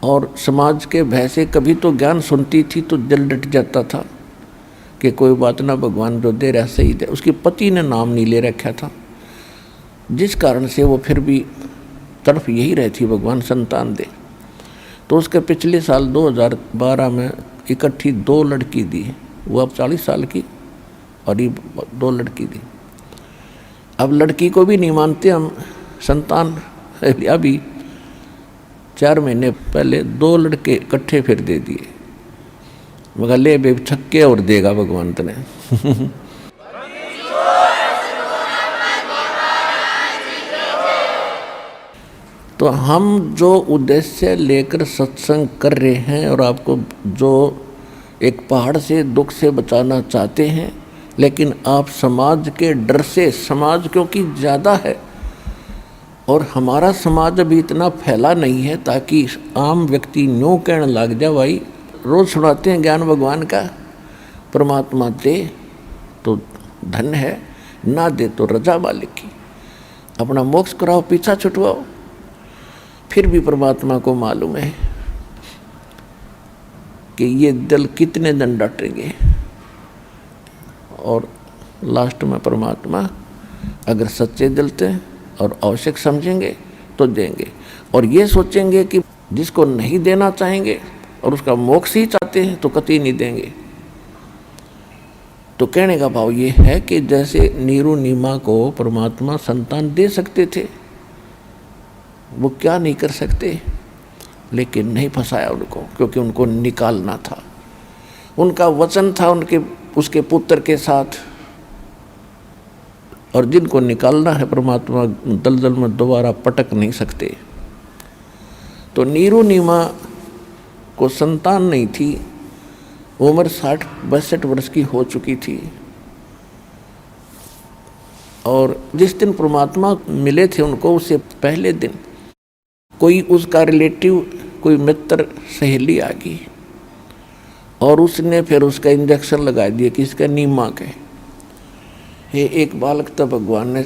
और समाज के भय से कभी तो ज्ञान सुनती थी तो दिल डट जाता था कि कोई बात ना, भगवान जो दे रहा सही दे। उसके पति ने नाम नहीं ले रखा था, जिस कारण से वो फिर भी तरफ यही रहती, भगवान संतान दे। तो उसके पिछले साल 2012 में इकट्ठी 2 लड़की दी, वो अब 40 साल की और ये 2 लड़की थी। अब लड़की को भी नहीं मानते हम, संतान अभी 4 महीने पहले 2 लड़के इकट्ठे फिर दे दिए, मगर ले बे छक्के और देगा भगवंत ने। तो हम जो उद्देश्य लेकर सत्संग कर रहे हैं और आपको जो एक पहाड़ से दुख से बचाना चाहते हैं, लेकिन आप समाज के डर से, समाज क्योंकि ज़्यादा है और हमारा समाज अभी इतना फैला नहीं है ताकि आम व्यक्ति न्यों कहने लग जाए भाई रोज़ सुनाते हैं ज्ञान भगवान का, परमात्मा दे तो धन है, ना दे तो रजा मालिक की, अपना मोक्ष कराओ, पीछा छुटवाओ। फिर भी परमात्मा को मालूम है कि ये दिल कितने दिन डटेंगे, और लास्ट में परमात्मा अगर सच्चे दिल से और आवश्यक समझेंगे तो देंगे, और ये सोचेंगे कि जिसको नहीं देना चाहेंगे और उसका मोक्ष ही चाहते हैं तो कतई नहीं देंगे। तो कहने का भाव ये है कि जैसे नीरू नीमा को परमात्मा संतान दे सकते थे, वो क्या नहीं कर सकते, लेकिन नहीं फंसाया उनको, क्योंकि उनको निकालना था। उनका वचन था उनके उसके पुत्र के साथ, और जिनको निकालना है परमात्मा दलदल में दोबारा पटक नहीं सकते। तो नीरू नीमा को संतान नहीं थी, उम्र 60-62 वर्ष की हो चुकी थी, और जिस दिन परमात्मा मिले थे उनको, उससे पहले दिन कोई उसका रिलेटिव, कोई मित्र सहेली आ गई और उसने फिर उसका इंजेक्शन लगा दिया कि इसका नीमा के। ये एक बालक तो भगवान ने,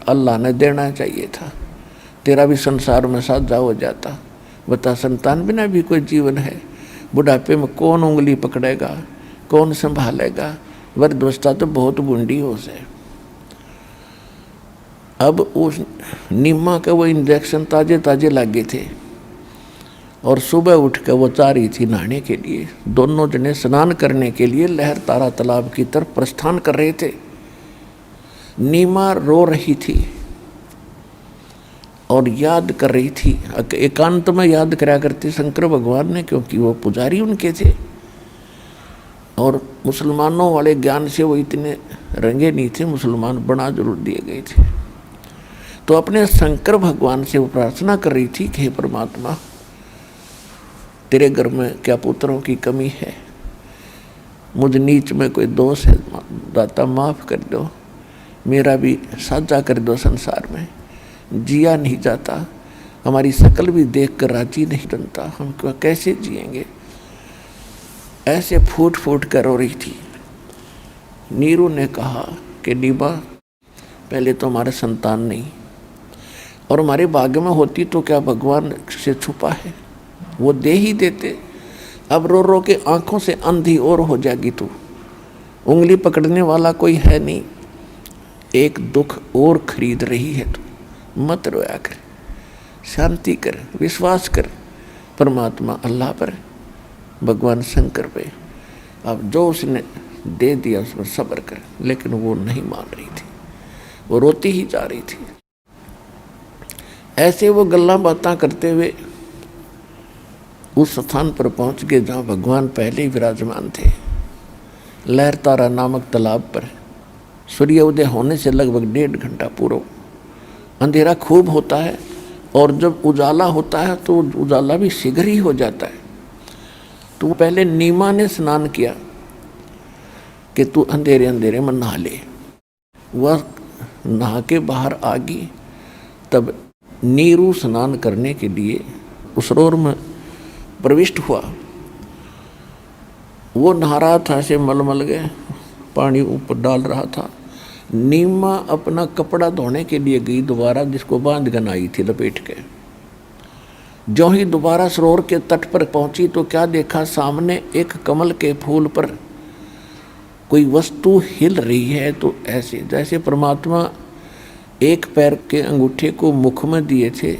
अल्लाह ने देना चाहिए था, तेरा भी संसार में साझा हो जाता। बता, संतान बिना भी कोई जीवन है? बुढ़ापे में कौन उंगली पकड़ेगा, कौन संभालेगा? वृद्धावस्था तो बहुत बूढ़ी हो से। अब उस नीमा के वो इंजेक्शन ताजे ताजे लगे थे, और सुबह उठ कर वो जा रही थी नहाने के लिए। दोनों जने स्नान करने के लिए लहर तारा तालाब की तरफ प्रस्थान कर रहे थे। नीमा रो रही थी और याद कर रही थी, एकांत में याद करा करती शंकर भगवान ने, क्योंकि वो पुजारी उनके थे और मुसलमानों वाले ज्ञान से वो इतने रंगे नहीं थे, मुसलमान बना जरूर दिए गए थे। तो अपने शंकर भगवान से वो प्रार्थना कर रही थी कि हे परमात्मा, तेरे घर में क्या पुत्रों की कमी है, मुझ नीच में कोई दोष है, दाता माफ़ कर दो, मेरा भी साझा कर दो संसार में। जिया नहीं जाता, हमारी शकल भी देख कर राजी नहीं बनता, हम कैसे जिएंगे? ऐसे फूट फूट कर रो रही थी। नीरू ने कहा कि नीमा, पहले तो हमारे संतान नहीं, और हमारे भाग्य में होती तो क्या भगवान से छुपा है, वो दे ही देते। अब रो रो के आंखों से अंधी और हो जाएगी तू, उंगली पकड़ने वाला कोई है नहीं, एक दुख और खरीद रही है तू, मत रोया कर, शांति कर, विश्वास कर परमात्मा अल्लाह पर, भगवान शंकर पे। अब जो उसने दे दिया उसमें सब्र कर। लेकिन वो नहीं मान रही थी, वो रोती ही जा रही थी। ऐसे वो गल्ला बातें करते हुए उस स्थान पर पहुंच गए जहाँ भगवान पहले ही विराजमान थे, लहर तारा नामक तालाब पर। सूर्य उदय होने से लगभग 1.5 घंटा पूर्व अंधेरा खूब होता है, और जब उजाला होता है तो उजाला भी शीघ्र ही हो जाता है। तो पहले नीमा ने स्नान किया कि तू अंधेरे अंधेरे में नहा ले। वह नहा के बाहर आ गई। तब नीरू स्नान करने के लिए उस सरोवर में प्रविष्ट हुआ। वो नहा रहा था, ऐसे मलमल गए, पानी ऊपर डाल रहा था। नीमा अपना कपड़ा धोने के लिए गई दोबारा, जिसको बांध कर आई थी लपेट के। जो ही दोबारा सरोवर के तट पर पहुंची तो क्या देखा, सामने एक कमल के फूल पर कोई वस्तु हिल रही है। तो ऐसे जैसे परमात्मा एक पैर के अंगूठे को मुख में दिए थे,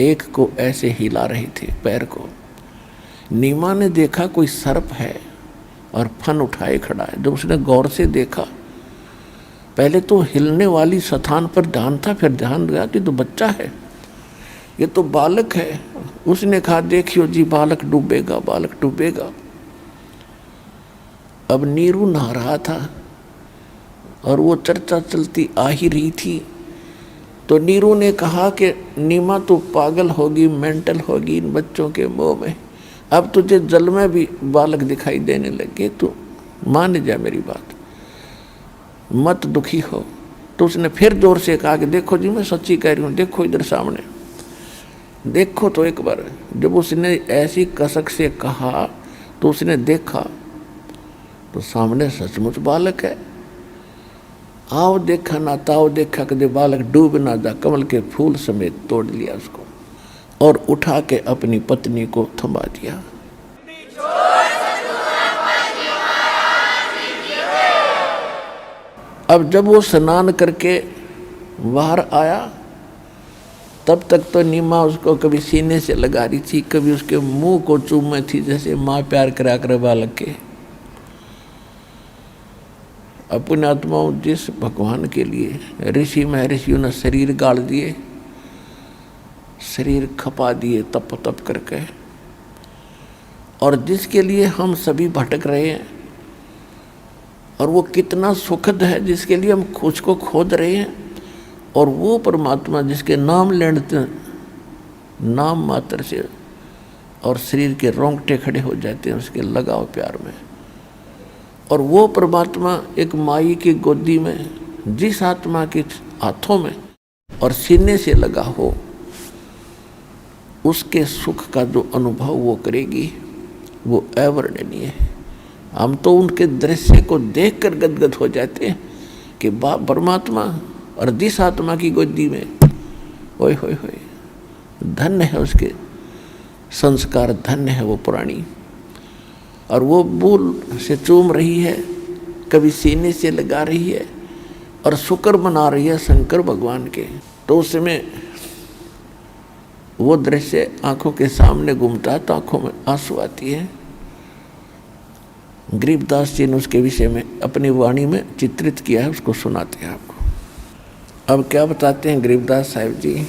एक को ऐसे हिला रहे थे पैर को। नीमा ने देखा कोई सर्प है और फन उठाए खड़ा है। जब उसने गौर से देखा, पहले तो हिलने वाली स्थान पर ध्यान था, फिर ध्यान गया कि तो बच्चा है, ये तो बालक है। उसने कहा देखियो जी बालक डूबेगा, बालक डूबेगा। अब नीरू नहा रहा था और वो चर्चा चलती आ ही रही थी, तो नीरू ने कहा कि नीमा तो पागल होगी, मेंटल होगी इन बच्चों के मोह में। अब तुझे जल में भी बालक दिखाई देने लगे, तो मान जा मेरी बात, मत दुखी हो। तो उसने फिर जोर से कहा कि देखो जी मैं सच्ची कह रही हूँ, देखो इधर सामने देखो। तो एक बार जब उसने ऐसी कसक से कहा तो उसने देखा तो सामने सचमुच बालक है। आओ देखा ना ताओ देखा, कदे बालक डूब ना जा, कमल के फूल समेत तोड़ लिया उसको और उठा के अपनी पत्नी को थमा दिया। अब जब वो स्नान करके बाहर आया, तब तक तो नीमा उसको कभी सीने से लगा रही थी, कभी उसके मुंह को चूमे थी, जैसे माँ प्यार करा कर बालक के। अपने आत्माओं, जिस भगवान के लिए ऋषि महर्षियों ने शरीर गाड़ दिए, शरीर खपा दिए तप तप करके, और जिसके लिए हम सभी भटक रहे हैं, और वो कितना सुखद है जिसके लिए हम खुद को खोद रहे हैं, और वो परमात्मा जिसके नाम लेते नाम मात्र से और शरीर के रोंगटे खड़े हो जाते हैं उसके लगाव प्यार में। और वो परमात्मा एक माई की गोदी में, जिस आत्मा के हाथों में और सीने से लगा हो, उसके सुख का जो अनुभव वो करेगी वो अवर्णनीय है। हम तो उनके दृश्य को देखकर गदगद हो जाते हैं कि परमात्मा और जिस आत्मा की गोदी में, ओए होए होए, धन्य है उसके संस्कार, धन्य है वो पुरानी। और वो बूल से चूम रही है, कभी सीने से लगा रही है और शुक्र मना रही है शंकर भगवान के। तो उसमें वो दृश्य आंखों के सामने घूमता है तो आंखों में आंसू आती है। गरीबदास जी ने उसके विषय में अपनी वाणी में चित्रित किया है, उसको सुनाते हैं आपको। अब क्या बताते हैं गरीबदास साहिब जी।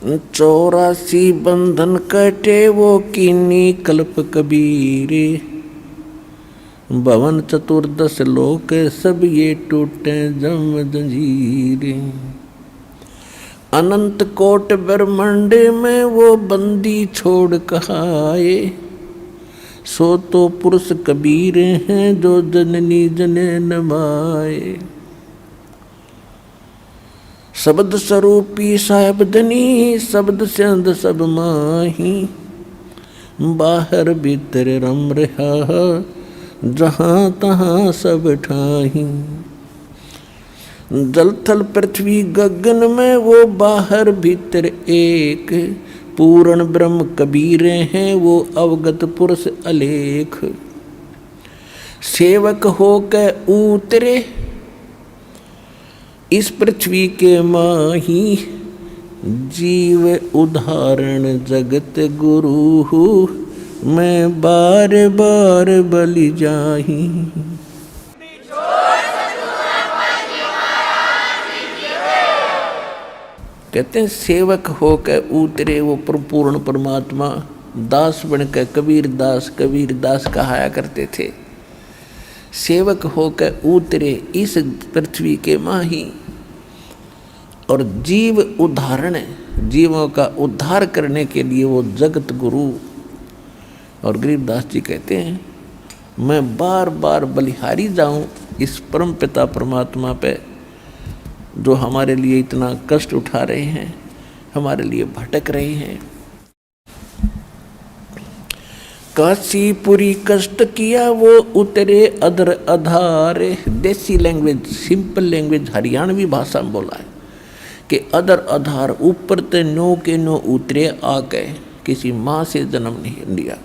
84 बंधन कटे वो कीनी कल्प कबीरे, भवन 14 लोक सब ये टूटे जम जंजीरे। अनंत कोट ब्रह्मांड में वो बंदी छोड़ कहाए, सो तो पुरुष कबीर हैं जो जननी जने नमाए। शब्द स्वरूपी साहेब धनी, शब्द से अंध सब माही, बाहर भीतर रम रहा जहाँ तहाँ सब ठाही। जल थल पृथ्वी गगन में वो बाहर भीतर एक, पूर्ण ब्रह्म कबीर हैं वो अवगत पुरुष अलेख। सेवक हो के उतरे इस पृथ्वी के माही, जीव उदाहरण जगत गुरु, मैं बार बार बलि जाही। कहते हैं सेवक होकर उतरे वो पूर्ण परमात्मा, दास बनकर कबीर दास कहाया करते थे। सेवक होकर उतरे इस पृथ्वी के माही, और जीव उद्धारण, जीवों का उद्धार करने के लिए वो जगत गुरु। और गरीबदास जी कहते हैं मैं बार बार बलिहारी जाऊं इस परम पिता परमात्मा पे, जो हमारे लिए इतना कष्ट उठा रहे हैं, हमारे लिए भटक रहे हैं। काशीपुरी कष्ट किया वो उतरे अधर अधारे। देसी लैंग्वेज, सिंपल लैंग्वेज, हरियाणवी भाषा में बोला है कि अधर अधार, ऊपर ते नो के नो उतरे आ गए, किसी माँ से जन्म नहीं लिया।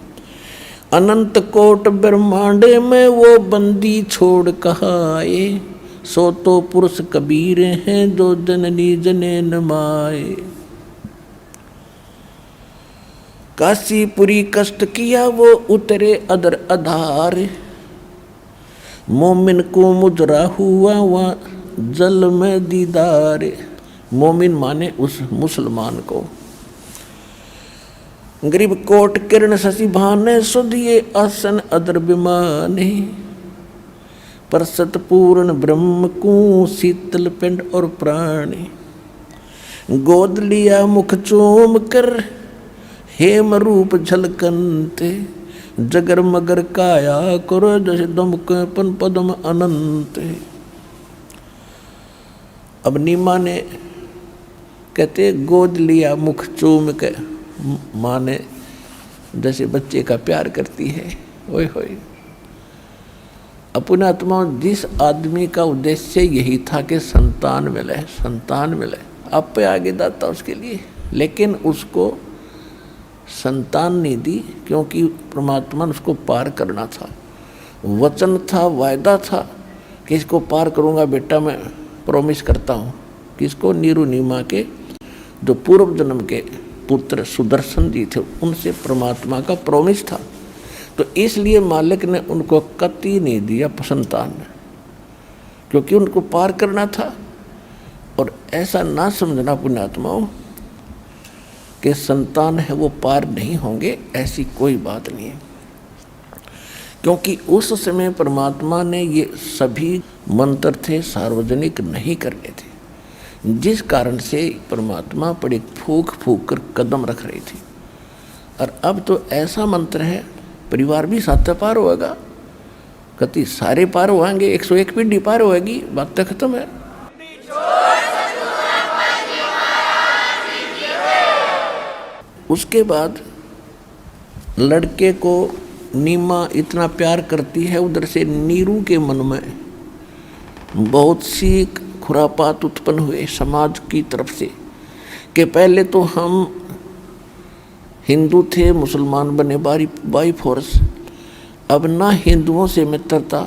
अनंत कोट ब्रह्मांड में वो बंदी छोड़ कहाए, सो तो पुरुष कबीर हैं जो जननी जने नमाए। काशीपुरी कष्ट किया वो उतरे अदर अधार, मोमिन को मुजरा हुआ वहाँ जल में दीदार। मोमिन माने उस मुसलमान को। गरीब कोट किरण शशि भाने सुधिये आसन अदर विमाने, पर सतपूर्ण ब्रह्म को शीतल पिंड और प्राणी। गोद लिया मुख चूम कर हेम रूप झलकनते, जगर मगर काया करो जैसे दमक पन पदम अनंत। अब नीमा ने कहते गोद लिया मुख चूम के, माने जैसे बच्चे का प्यार करती है। ओए होए, अपने आत्मा जिस आदमी का उद्देश्य यही था कि संतान मिले, संतान मिले, आप पे आगे दाता उसके लिए, लेकिन उसको संतान नहीं दी क्योंकि परमात्मा ने उसको पार करना था। वचन था, वायदा था कि इसको पार करूंगा बेटा, मैं प्रॉमिस करता हूँ। किसको? नीरू नीमा के जो पूर्व जन्म के पुत्र सुदर्शन जी थे, उनसे परमात्मा का प्रॉमिस था। तो इसलिए मालिक ने उनको कति नहीं दिया संतान, क्योंकि उनको पार करना था। और ऐसा ना समझना पुण्यात्माओं कि संतान है वो पार नहीं होंगे, ऐसी कोई बात नहीं है। क्योंकि उस समय परमात्मा ने ये सभी मंत्र थे सार्वजनिक नहीं करने थे, जिस कारण से परमात्मा पर एक फूंक फूंक कर कदम रख रही थी। और अब तो ऐसा मंत्र है, परिवार भी साथ पार होगा, कति सारे पार होंगे, 101 पीढ़ी पार होगी, बात तो खत्म है। उसके बाद लड़के को नीमा इतना प्यार करती है, उधर से नीरू के मन में बहुत सी खुरापात उत्पन्न हुए समाज की तरफ से कि पहले तो हम हिंदू थे, मुसलमान बने बाई फोर्स। अब ना हिंदुओं से मित्रता,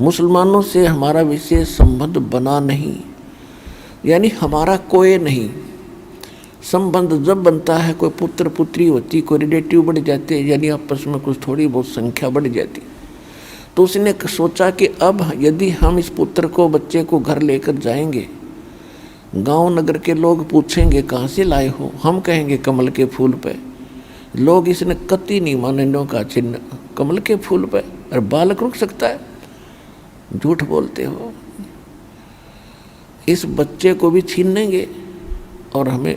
मुसलमानों से हमारा विशेष संबंध बना नहीं, यानी हमारा कोई नहीं संबंध। जब बनता है कोई पुत्र पुत्री होती, कोई रिलेटिव बढ़ जाते, यानी आपस में कुछ थोड़ी बहुत संख्या बढ़ जाती, तो उसने सोचा कि अब यदि हम इस पुत्र को, बच्चे को घर लेकर जाएंगे, गांव नगर के लोग पूछेंगे कहाँ से लाए हो, हम कहेंगे कमल के फूल पे, लोग इसने कति नहीं मानने का चिन्ह कमल के फूल पे, और बालक रुक सकता है? झूठ बोलते हो। इस बच्चे को भी छीन लेंगे और हमें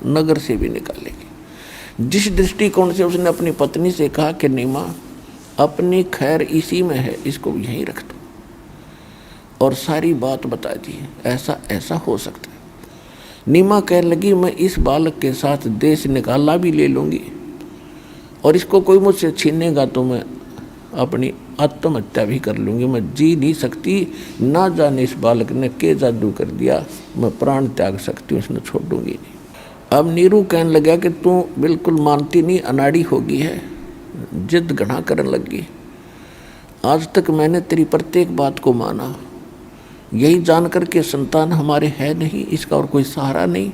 नगर से भी निकालेंगे। जिस दृष्टिकोण से उसने अपनी पत्नी से कहा कि नीमा अपनी खैर इसी में है, इसको यहीं रख दो, और सारी बात बता दी, ऐसा ऐसा हो सकता है। नीमा कहने लगी मैं इस बालक के साथ देश निकाला भी ले लूँगी, और इसको कोई मुझसे छीनेगा तो मैं अपनी आत्महत्या भी कर लूँगी, मैं जी नहीं सकती। ना जाने इस बालक ने के जादू कर दिया, मैं प्राण त्याग सकती हूँ, उसने छोड़ूंगी नहीं। अब नीरू कहने लगा कि तू बिल्कुल मानती नहीं, अनाड़ी होगी है, जिद घना करने लगी। आज तक मैंने तेरी प्रत्येक बात को माना, यही जानकर के संतान हमारे है नहीं, इसका और कोई सहारा नहीं,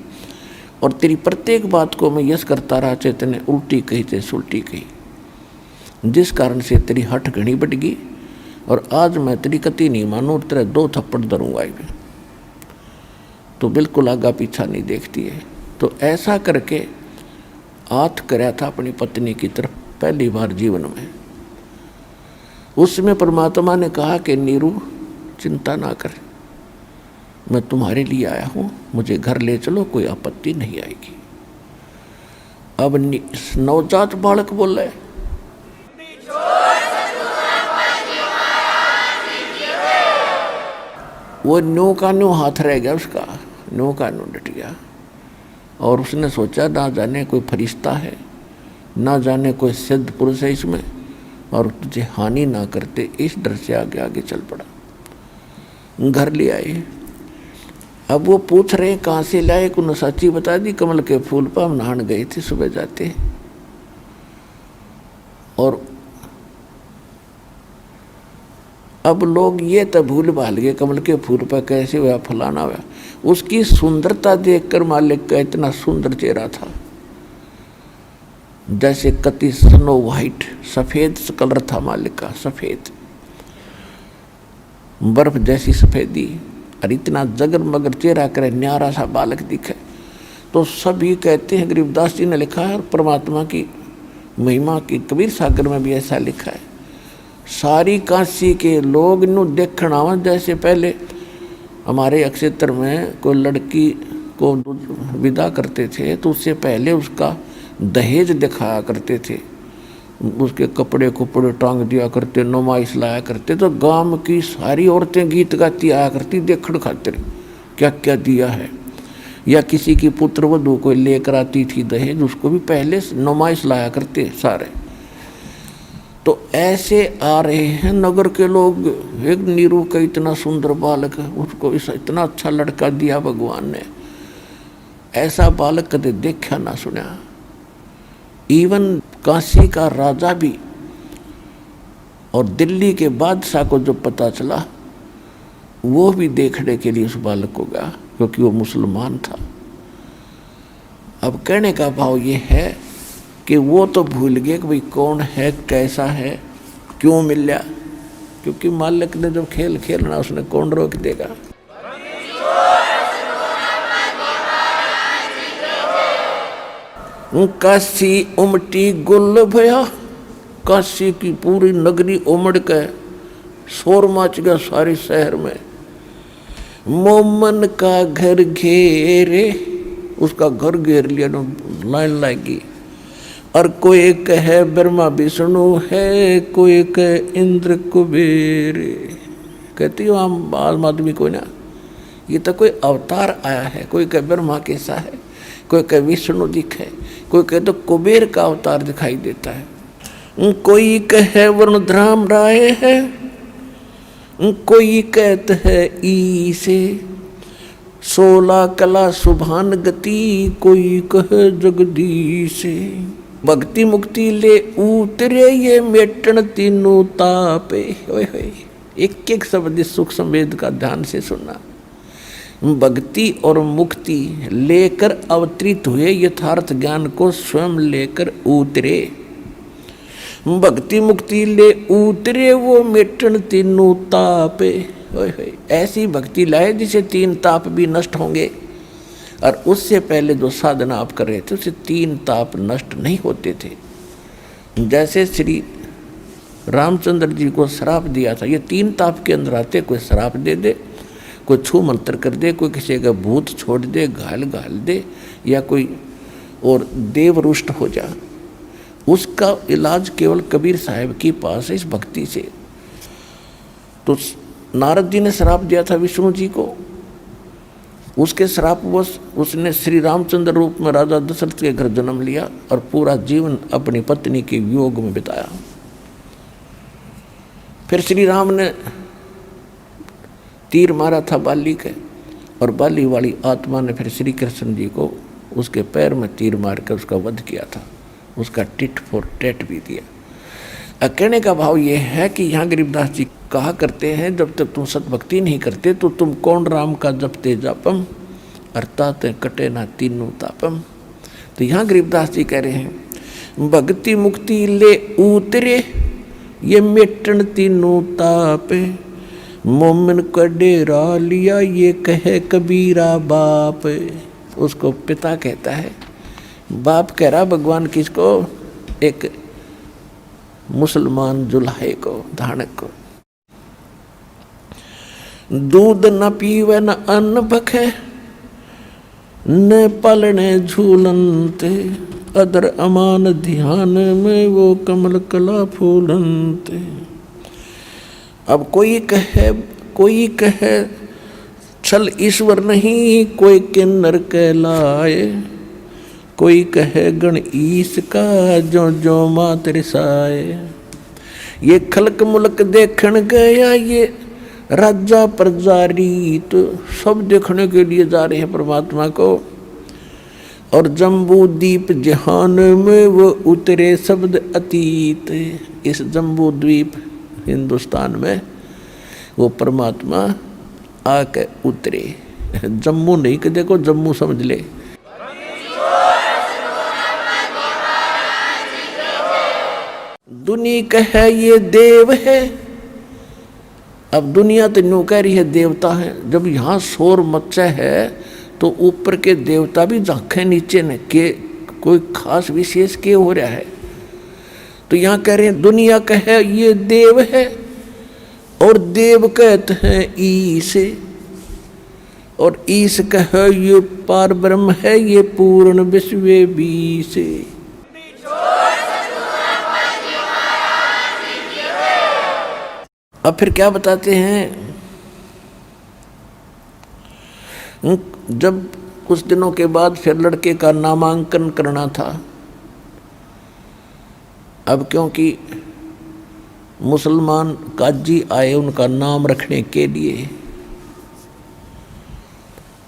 और तेरी प्रत्येक बात को मैं यस करता रहा, चैतन्य उल्टी कही थे सुलटी कही, जिस कारण से तेरी हठ घनी बढ़ गई, और आज मैं तेरी कति नहीं मानू, तेरे 2 थप्पड़ दरूंगा। तो बिल्कुल आगा पीछा नहीं देखती है। तो ऐसा करके हाथ कराया था अपनी पत्नी की तरफ पहली बार जीवन में। उसमें परमात्मा ने कहा कि नीरू चिंता ना कर, मैं तुम्हारे लिए आया हूँ, मुझे घर ले चलो, कोई आपत्ति नहीं आएगी। अब नवजात बालक बोल रहे, वो न्यू का न्यू हाथ रह गया उसका, न्यू का न्यू डट गया। और उसने सोचा ना जाने कोई फरिश्ता है, ना जाने कोई सिद्ध पुरुष है इसमें, और तुझे हानि ना करते, इस डर से आगे आगे चल पड़ा। घर ले आए। अब वो पूछ रहे कहाँ से लाए, को सच्ची बता दी, कमल के फूल पर हम नहान गए थे सुबह जाते। और अब लोग ये तो भूल भाल गए कमल के फूल पर कैसे हुआ, फलाना हुआ। उसकी सुंदरता देखकर मालिक का इतना सुंदर चेहरा था, जैसे कति स्नो वाइट, सफ़ेद कलर था मालिक का, सफ़ेद बर्फ जैसी सफ़ेदी, और इतना जगरमगर चेहरा करे, न्यारा सा बालक दिखे। तो सभी कहते हैं, गरीबदास जी ने लिखा है, और परमात्मा की महिमा की कबीर सागर में भी ऐसा लिखा है, सारी काशी के लोग इन्हों देखना आवा। जैसे पहले हमारे अक्षेत्र में कोई लड़की को विदा करते थे तो उससे पहले उसका दहेज दिखाया करते थे, उसके कपड़े कुपड़े टांग दिया करते, नुमाइश लाया करते। तो गांव की सारी औरतें गीत गाती आया करती देखड़ खातिर क्या क्या दिया है। या किसी की पुत्र वधू को लेकर आती थी दहेज, उसको भी पहले नुमाइश लाया करते सारे। तो ऐसे आ रहे हैं नगर के लोग, एक नीरू का इतना सुंदर बालक है, उसको इतना अच्छा लड़का दिया भगवान ने, ऐसा बालक कदे देखा ना सुना। इवन काशी का राजा भी और दिल्ली के बादशाह को जो पता चला, वो भी देखने के लिए उस बालक को गया, क्योंकि वो मुसलमान था। अब कहने का भाव ये है कि वो तो भूल गए कि भाई कौन है, कैसा है, क्यों मिला, क्योंकि मालिक ने जब खेल खेलना उसने कौन रोक देगा। काशी उमटी गुल भया, काशी की पूरी नगरी उमड़ के शोर मच गया सारे शहर में। मोमन का घर घेरे, उसका घर घेर लिया, लाइन लगी। और कोई कहे ब्रह्मा विष्णु है, कोई कहे इंद्र कुबेर। कहती हो आम आदमी को ना, ये तो कोई अवतार आया है। कोई कहे ब्रह्मा कैसा है, कोई कहे विष्णु दिखे, कोई कहे तो कुबेर का अवतार दिखाई देता है। कोई कहे वरुणधराम राय है, कोई कहते है ईसे 16 कला सुभान गति, कोई कहे जगदीश। भक्ति मुक्ति ले उतरे ये मेटन तीनों तापे। एक एक शब्द सुख संवेद का ध्यान से सुनना। भक्ति और मुक्ति लेकर अवतरित हुए, यथार्थ ज्ञान को स्वयं लेकर उतरे। भक्ति मुक्ति ले उतरे वो मेटन तीनों तापे। ऐसी भक्ति लाए जिसे 3 ताप भी नष्ट होंगे। और उससे पहले जो साधना आप कर रहे थे उससे 3 ताप नष्ट नहीं होते थे। जैसे श्री रामचंद्र जी को श्राप दिया था, ये 3 ताप के अंदर आते। कोई श्राप दे दे, कोई छू मंत्र कर दे, कोई किसी का भूत छोड़ दे, घायल दे, या कोई और देव रुष्ट हो जा। उसका इलाज केवल कबीर साहब के पास है, इस भक्ति से। तो नारद जी ने श्राप दिया था विष्णु जी को, उसके श्रापवश उसने श्री रामचंद्र रूप में राजा दशरथ के घर जन्म लिया और पूरा जीवन अपनी पत्नी के वियोग में बिताया। फिर श्री राम ने तीर मारा था बाली के, और बाली वाली आत्मा ने फिर श्री कृष्ण जी को उसके पैर में तीर मार कर उसका वध किया था, उसका टिट फॉर टेट भी दिया। कहने का भाव ये है कि यहाँ गरीबदास जी कहा करते हैं, जब तक तुम सतभक्ति नहीं करते तो तुम कौन राम का जपते जापम, अर्थात कटे ना तीनों तापम। तो यहाँ गरीबदास जी कह रहे हैं भक्ति मुक्ति ले उतरे ये मेटन तीनों तापे। मोमिन का डेरा लिया ये कहे कबीरा बाप। उसको पिता कहता है, बाप कह रहा भगवान किसको, एक मुसलमान जुल्हे को, धानक को। दूध न पीवे न अन्न भखे, न पलने झूलनते। अदर अमान ध्यान में वो कमल कला फूलनते। अब कोई कहे छल ईश्वर नहीं, कोई किन्नर कहलाए। कोई कहे गण ईश का जो जो मात रिसाए। ये खलक मुलक देखण गया ये राजा प्रजा रीत। सब देखने के लिए जा रहे हैं परमात्मा को। और जम्बू द्वीप जहान में वो उतरे शब्द अतीत। इस जम्बू द्वीप हिंदुस्तान में वो परमात्मा आके उतरे। जम्मू नहीं कि देखो जम्मू समझ ले। दुनी कहे ये देव है। अब दुनिया तो न्यू कह रही है देवता है। जब यहाँ शोर मचा है तो ऊपर के देवता भी झांके नीचे ने के कोई खास विशेष के हो रहा है। तो यहाँ कह रहे हैं दुनिया कहे ये देव है और देव कहते हैं ईसे, और ईश कहे ये पार ब्रह्म है, ये पूर्ण विश्व बीसे। अब फिर क्या बताते हैं, जब कुछ दिनों के बाद फिर लड़के का नामांकन करना था। अब क्योंकि मुसलमान काजी आए उनका नाम रखने के लिए।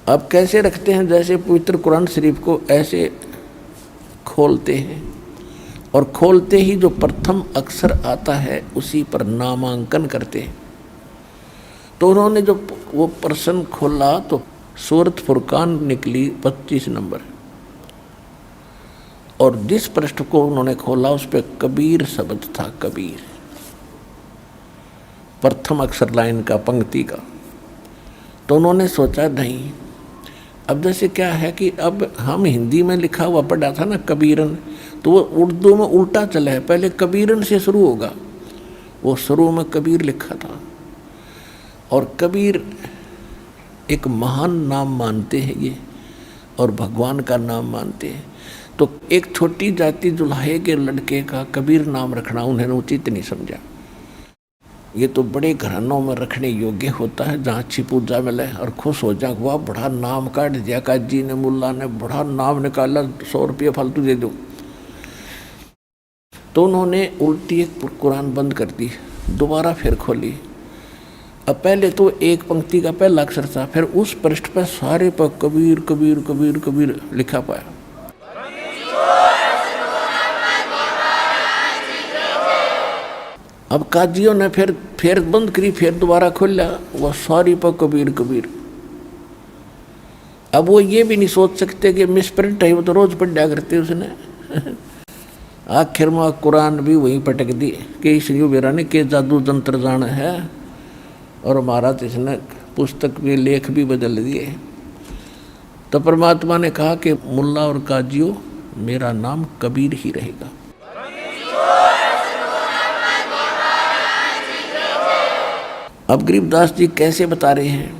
अब कैसे रखते हैं, जैसे पवित्र कुरान शरीफ को ऐसे खोलते हैं और खोलते ही जो प्रथम अक्षर आता है उसी पर नामांकन करते हैं। तो उन्होंने जो वो प्रश्न खोला तो सूरत फुरकान निकली 25 नंबर, और जिस पृष्ठ को उन्होंने खोला उस पर कबीर शब्द था। कबीर प्रथम अक्षर लाइन का, पंक्ति का। तो उन्होंने सोचा नहीं, अब जैसे क्या है कि अब हम हिंदी में लिखा हुआ पढ़ा था ना कबीरन, तो वो उर्दू में उल्टा चला है, पहले कबीरन से शुरू होगा। वो शुरू में कबीर लिखा था, और कबीर एक महान नाम मानते हैं ये, और भगवान का नाम मानते हैं। तो एक छोटी जाति जुल्हे के लड़के का कबीर नाम रखना उन्होंने उचित नहीं समझा। ये तो बड़े घरानों में रखने योग्य होता है, जहाँ अच्छी पूजा मिले और खुश हो जाए, वाह बड़ा नाम काट दिया काजी ने, मुल्ला ने बड़ा नाम निकाला, 100 रुपये फालतू दे दो। तो उन्होंने उल्टी एक कुरान बंद कर दी, दोबारा फिर खोली। अब पहले तो एक पंक्ति का पहला अक्षर था, फिर उस पृष्ठ पर सारे पर कबीर कबीर कबीर कबीर लिखा पाया। अब काजियों ने फिर बंद करी, फिर दोबारा खोला, वह सारी पर कबीर कबीर। अब वो ये भी नहीं सोच सकते कि मिसप्रिंट है, वो तो रोज पढ़ा करते उसने। आखिर में कुरान भी वहीं पटक दी कि इस युवेरा ने के जादू जंत्र जाना है, और महाराज इसने पुस्तक भी लेख भी बदल दिए। तो परमात्मा ने कहा कि मुल्ला और काजियों मेरा नाम कबीर ही रहेगा। अब गरीबदास जी कैसे बता रहे हैं,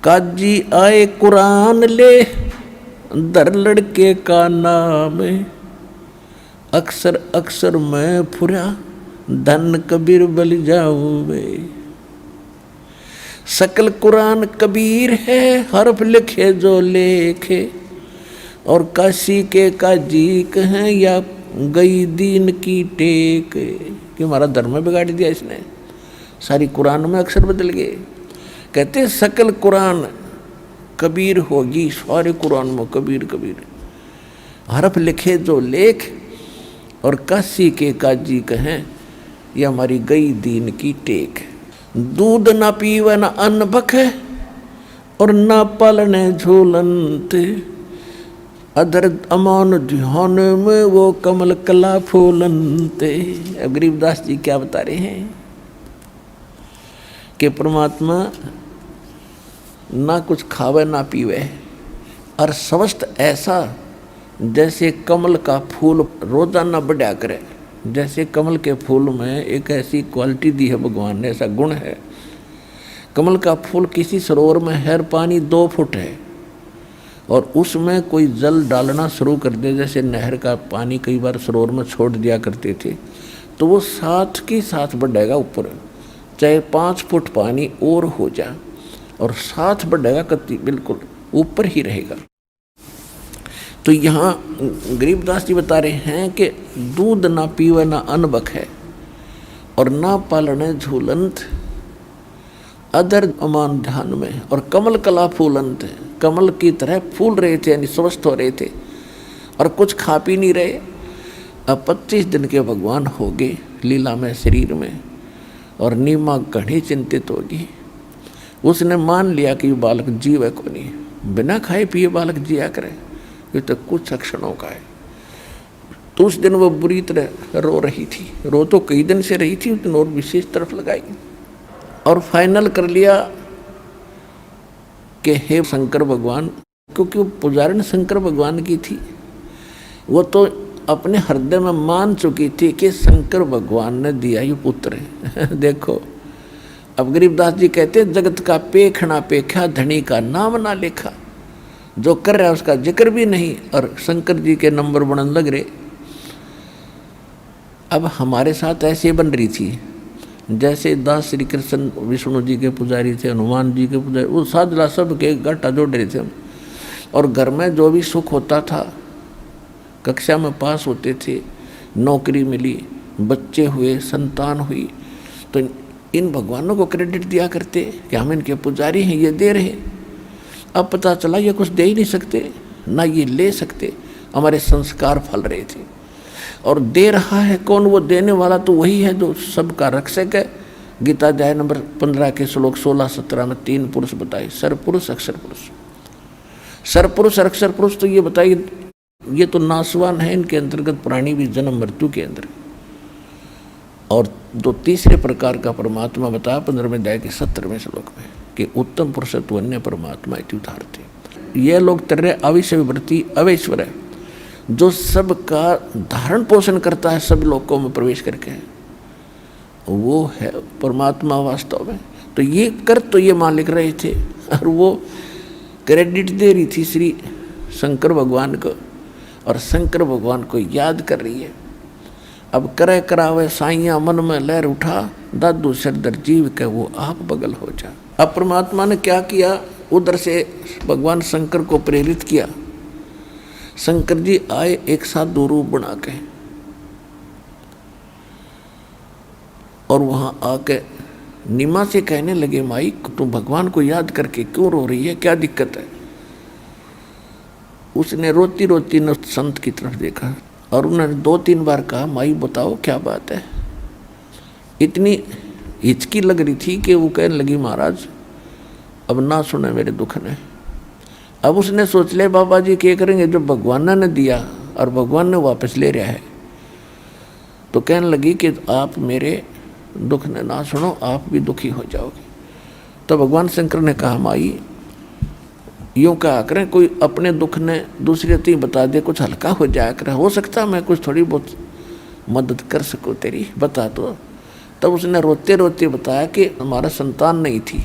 काजी आए कुरान ले दर लड़के का नाम, अक्सर अक्सर मैं फुरा धन कबीर बल जाऊं मैं। सकल कुरान कबीर है, हर्फ लिखे जो लेखे, और काशी के काजी कहें या गई दीन की टेक। कि हमारा धर्म बिगाड़ दिया इसने, सारी कुरान में अक्षर बदल गए। कहते सकल कुरान कबीर होगी, सारे कुरान में कबीर कबीर, हर्फ लिखे जो लेख, और काशी के काजी कहें ये हमारी गई दीन की टेक। दूध न पीवे न अन्न बखे, और न पालने झूलनते, अधर अमान ध्यान में वो कमल कला फूलनते। अब गरीबदास जी क्या बता रहे हैं कि परमात्मा ना कुछ खावे ना पीवे, और स्वस्थ ऐसा जैसे कमल का फूल रोजाना बढ़ा करे। जैसे कमल के फूल में एक ऐसी क्वालिटी दी है भगवान ने, ऐसा गुण है। कमल का फूल किसी सरोवर में है, पानी 2 फुट है, और उसमें कोई जल डालना शुरू कर दे, जैसे नहर का पानी कई बार सरोवर में छोड़ दिया करते थे, तो वो साथ के साथ बढ़ेगा ऊपर, चाहे 5 फुट पानी और हो जाए, और साथ बढ़ेगा, कति बिल्कुल ऊपर ही रहेगा। तो यहाँ गरीबदास जी बता रहे हैं कि दूध ना पीवे ना अन्न बखे, और ना पालने झूलंत, अदर अमान ध्यान में, और कमल कला फूलंत, कमल की तरह फूल रहे थे, यानी स्वस्थ हो रहे थे, और कुछ खा पी नहीं रहे। अब 25 दिन के भगवान हो गए लीला में शरीर में, और नीमा घनी चिंतित होगी। उसने मान लिया कि ये बालक जीव है को नहीं, बिना खाए पिए बालक जिया करे, ये तो कुछ क्षणों का है। तो उस दिन वो बुरी तरह रो रही थी। रो तो कई दिन से रही थी, उस दिन और विशेष तरफ लगाई और फाइनल कर लिया कि हे शंकर भगवान, क्योंकि वो पुजारिन शंकर भगवान की थी, वो तो अपने हृदय में मान चुकी थी कि शंकर भगवान ने दिया ये पुत्र है। देखो अब गरीबदास जी कहते जगत का पेखना पेखा, धनी का नाम ना लेखा। जो कर रहा है उसका जिक्र भी नहीं और शंकर जी के नंबर बनने लग रहे। अब हमारे साथ ऐसे बन रही थी जैसे दास श्री कृष्ण विष्णु जी के पुजारी थे, हनुमान जी के पुजारी, वो साधला सब के घाटा जोड़ रहे थे। और घर में जो भी सुख होता था, कक्षा में पास होते थे, नौकरी मिली, बच्चे हुए, संतान हुई, तो इन भगवानों को क्रेडिट दिया करते कि हम इनके पुजारी हैं, ये दे रहे। अब पता चला ये कुछ दे ही नहीं सकते, ना ये ले सकते। हमारे संस्कार फल रहे थे। और दे रहा है कौन? वो देने वाला तो वही है जो सबका रक्षक है। गीता अध्याय नंबर 15 के श्लोक 16-17 में 3 पुरुष बताए, सरपुरुष अक्षर पुरुष। सरपुरुष और अक्षर पुरुष तो ये बताइए, ये तो नासवान है, इनके अंतर्गत प्राणी भी जन्म मृत्यु के अंदर। और जो तीसरे प्रकार का परमात्मा बताया 15वें अध्याय के 17वें श्लोक में कि उत्तम पुरुषत्व अन्य परमात्मा इति उदाहरते। ये लोग तरह अविषयवर्ती अवैश्वर है, जो सबका धारण पोषण करता है, सब लोकों में प्रवेश करके, वो है परमात्मा वास्तव में। तो ये कर तो ये मालिक रहे थे और वो क्रेडिट दे रही थी श्री शंकर भगवान को, और शंकर भगवान को याद कर रही है। अब करे करावे साइया मन में लहर उठा, दादू सरदर जीव के वो आप बगल हो जा। अब परमात्मा ने क्या किया, उधर से भगवान शंकर को प्रेरित किया। शंकर जी आए एक साथ 2 रूप बना के, और वहां आके नीमा से कहने लगे, माई तुम भगवान को याद करके क्यों रो रही है, क्या दिक्कत है? उसने रोती रोती न संत की तरफ देखा और उन्होंने 2-3 बार कहा, माई बताओ क्या बात है। इतनी हिचकी लग रही थी कि वो कहने लगी, महाराज अब ना सुने मेरे दुख ने। अब उसने सोच लिया बाबा जी क्या करेंगे, जो भगवान ने दिया और भगवान ने वापस ले रहा है। तो कहने लगी कि आप मेरे दुख ने ना सुनो, आप भी दुखी हो जाओगे। तो भगवान शंकर ने कहा, माई यूँ कहा करें, कोई अपने दुख ने दूसरे तीन बता दे, कुछ हल्का हो जाया करे। हो सकता मैं कुछ थोड़ी बहुत मदद कर सकूँ तेरी, बता दो। तब उसने रोते रोते बताया कि हमारा संतान नहीं थी,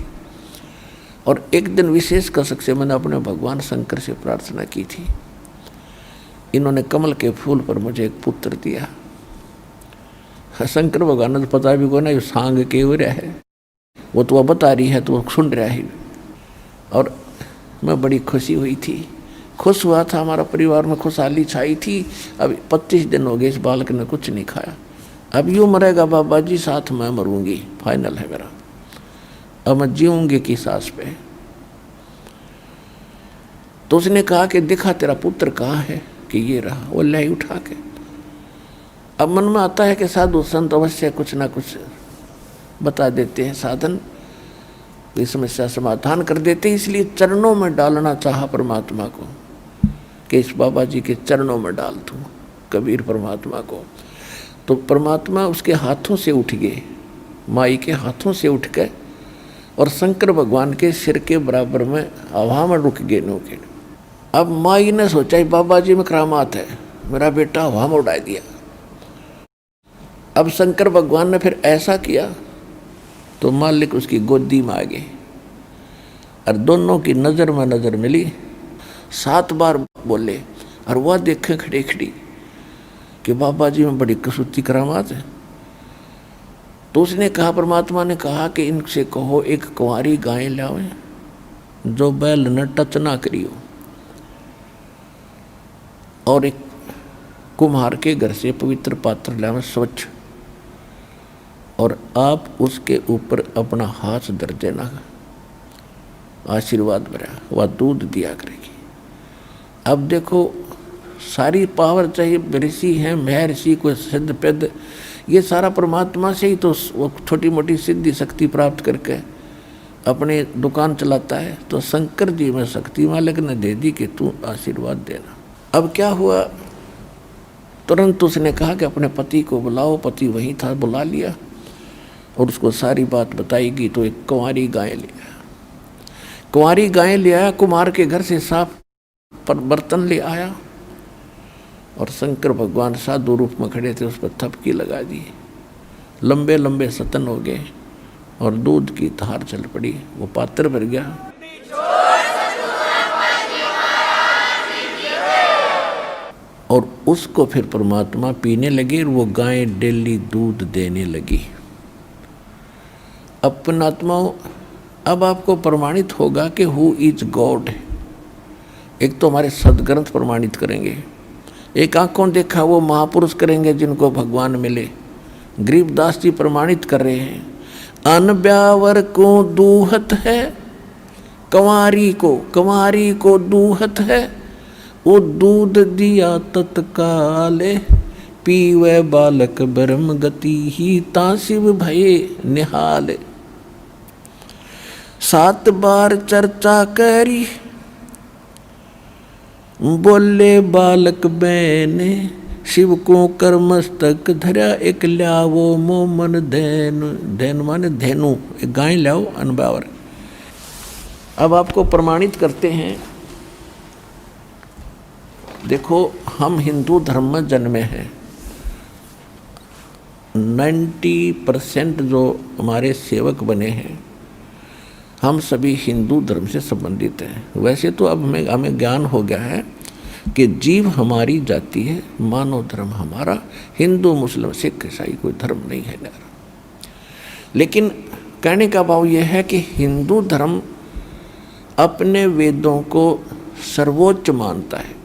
और एक दिन विशेष कसक से मैंने अपने भगवान शंकर से प्रार्थना की थी, इन्होंने कमल के फूल पर मुझे एक पुत्र दिया। शंकर भगवान ने तो पता भी को ना ये सांग के हो रहा है, वो तो वह बता रही है तो वो सुन रहा है। और मैं बड़ी खुशी हुई थी, खुश हुआ था, हमारा परिवार में खुशहाली छाई थी। अब 25 दिन हो गए इस बालक ने कुछ नहीं खाया। अब यूँ मरेगा बाबा जी, साथ मैं मरूंगी, फाइनल है मेरा। अब मैं जीऊंगी की सांस पे। तो उसने कहा कि दिखा तेरा पुत्र कहाँ है, कि ये रहा। वो ले उठा के। अब मन में आता है कि साधु संत अवश्य कुछ ना कुछ बता देते हैं, साधन इस समस्या समाधान कर देते। इसलिए चरणों में डालना चाहा परमात्मा को, कि इस बाबा जी के चरणों में डाल दूं कबीर परमात्मा को। तो परमात्मा उसके हाथों से उठ गए, माई के हाथों से उठ गए, और शंकर भगवान के सिर के बराबर में हवा में रुक गए नौके। अब माई ने सोचा बाबा जी में करामात है, मेरा बेटा हवा में उड़ा दिया। अब शंकर भगवान ने फिर ऐसा किया तो मालिक उसकी गोदी में आ गए, और दोनों की नज़र में नज़र मिली। 7 बार बोले, और वह देखे खड़ी खड़ी कि बाबा जी में बड़ी कसूती करामात है। तो उसने कहा, परमात्मा ने कहा कि इनसे कहो एक कुंवारी गाय लावे, जो बैल न टच ना करियो, और एक कुम्हार के घर से पवित्र पात्र लावे स्वच्छ, और आप उसके ऊपर अपना हाथ धर देना, आशीर्वाद भरा, वह दूध दिया करेगी। अब देखो सारी पावर चाहिए, ऋषि हैं, महर्षि को सिद्ध पेद, ये सारा परमात्मा से ही तो वो छोटी मोटी सिद्धि शक्ति प्राप्त करके अपने दुकान चलाता है। तो शंकर जी में शक्ति मालिक ने दे दी कि तू आशीर्वाद देना। अब क्या हुआ, तुरंत उसने कहा कि अपने पति को बुलाओ। पति वहीं था, बुला लिया और उसको सारी बात बताएगी। तो एक कुंवारी गाय ले आया, कुंवारी गाय ले आया, कुमार के घर से साफ पर बर्तन ले आया और शंकर भगवान साधु रूप में खड़े थे, उस पर थपकी लगा दी। लंबे लंबे सतन हो गए और दूध की धार चल पड़ी, वो पात्र भर गया। और उसको फिर परमात्मा पीने लगे और वो गाय डेली दूध देने लगी। अपनात्माओं, अब आपको प्रमाणित होगा कि हु इज गॉड। एक तो हमारे सदग्रंथ प्रमाणित करेंगे, एक आंखों देखा वो महापुरुष करेंगे जिनको भगवान मिले। गरीबदास जी प्रमाणित कर रहे हैं, अन ब्यावर को दूहत है, कंवारी को दूहत है, वो दूध दिया तत्काले, पीवे बालक ब्रह्म गति ही ताशिव भये निहाल। 7 बार चर्चा करी, बोले बालक बैने, शिव को कर मस्तक धरा, एक ल्यावो मोमन धैनु। धैनु माने धेनु, एक गाय लाओ अनबावर। अब आपको प्रमाणित करते हैं। देखो, हम हिंदू धर्म में जन्मे हैं। 90% जो हमारे सेवक बने हैं, हम सभी हिंदू धर्म से संबंधित हैं। वैसे तो अब हमें ज्ञान हो गया है कि जीव हमारी जाति है, मानव धर्म हमारा, हिंदू मुस्लिम सिख ईसाई कोई धर्म नहीं है यार। लेकिन कहने का भाव यह है कि हिंदू धर्म अपने वेदों को सर्वोच्च मानता है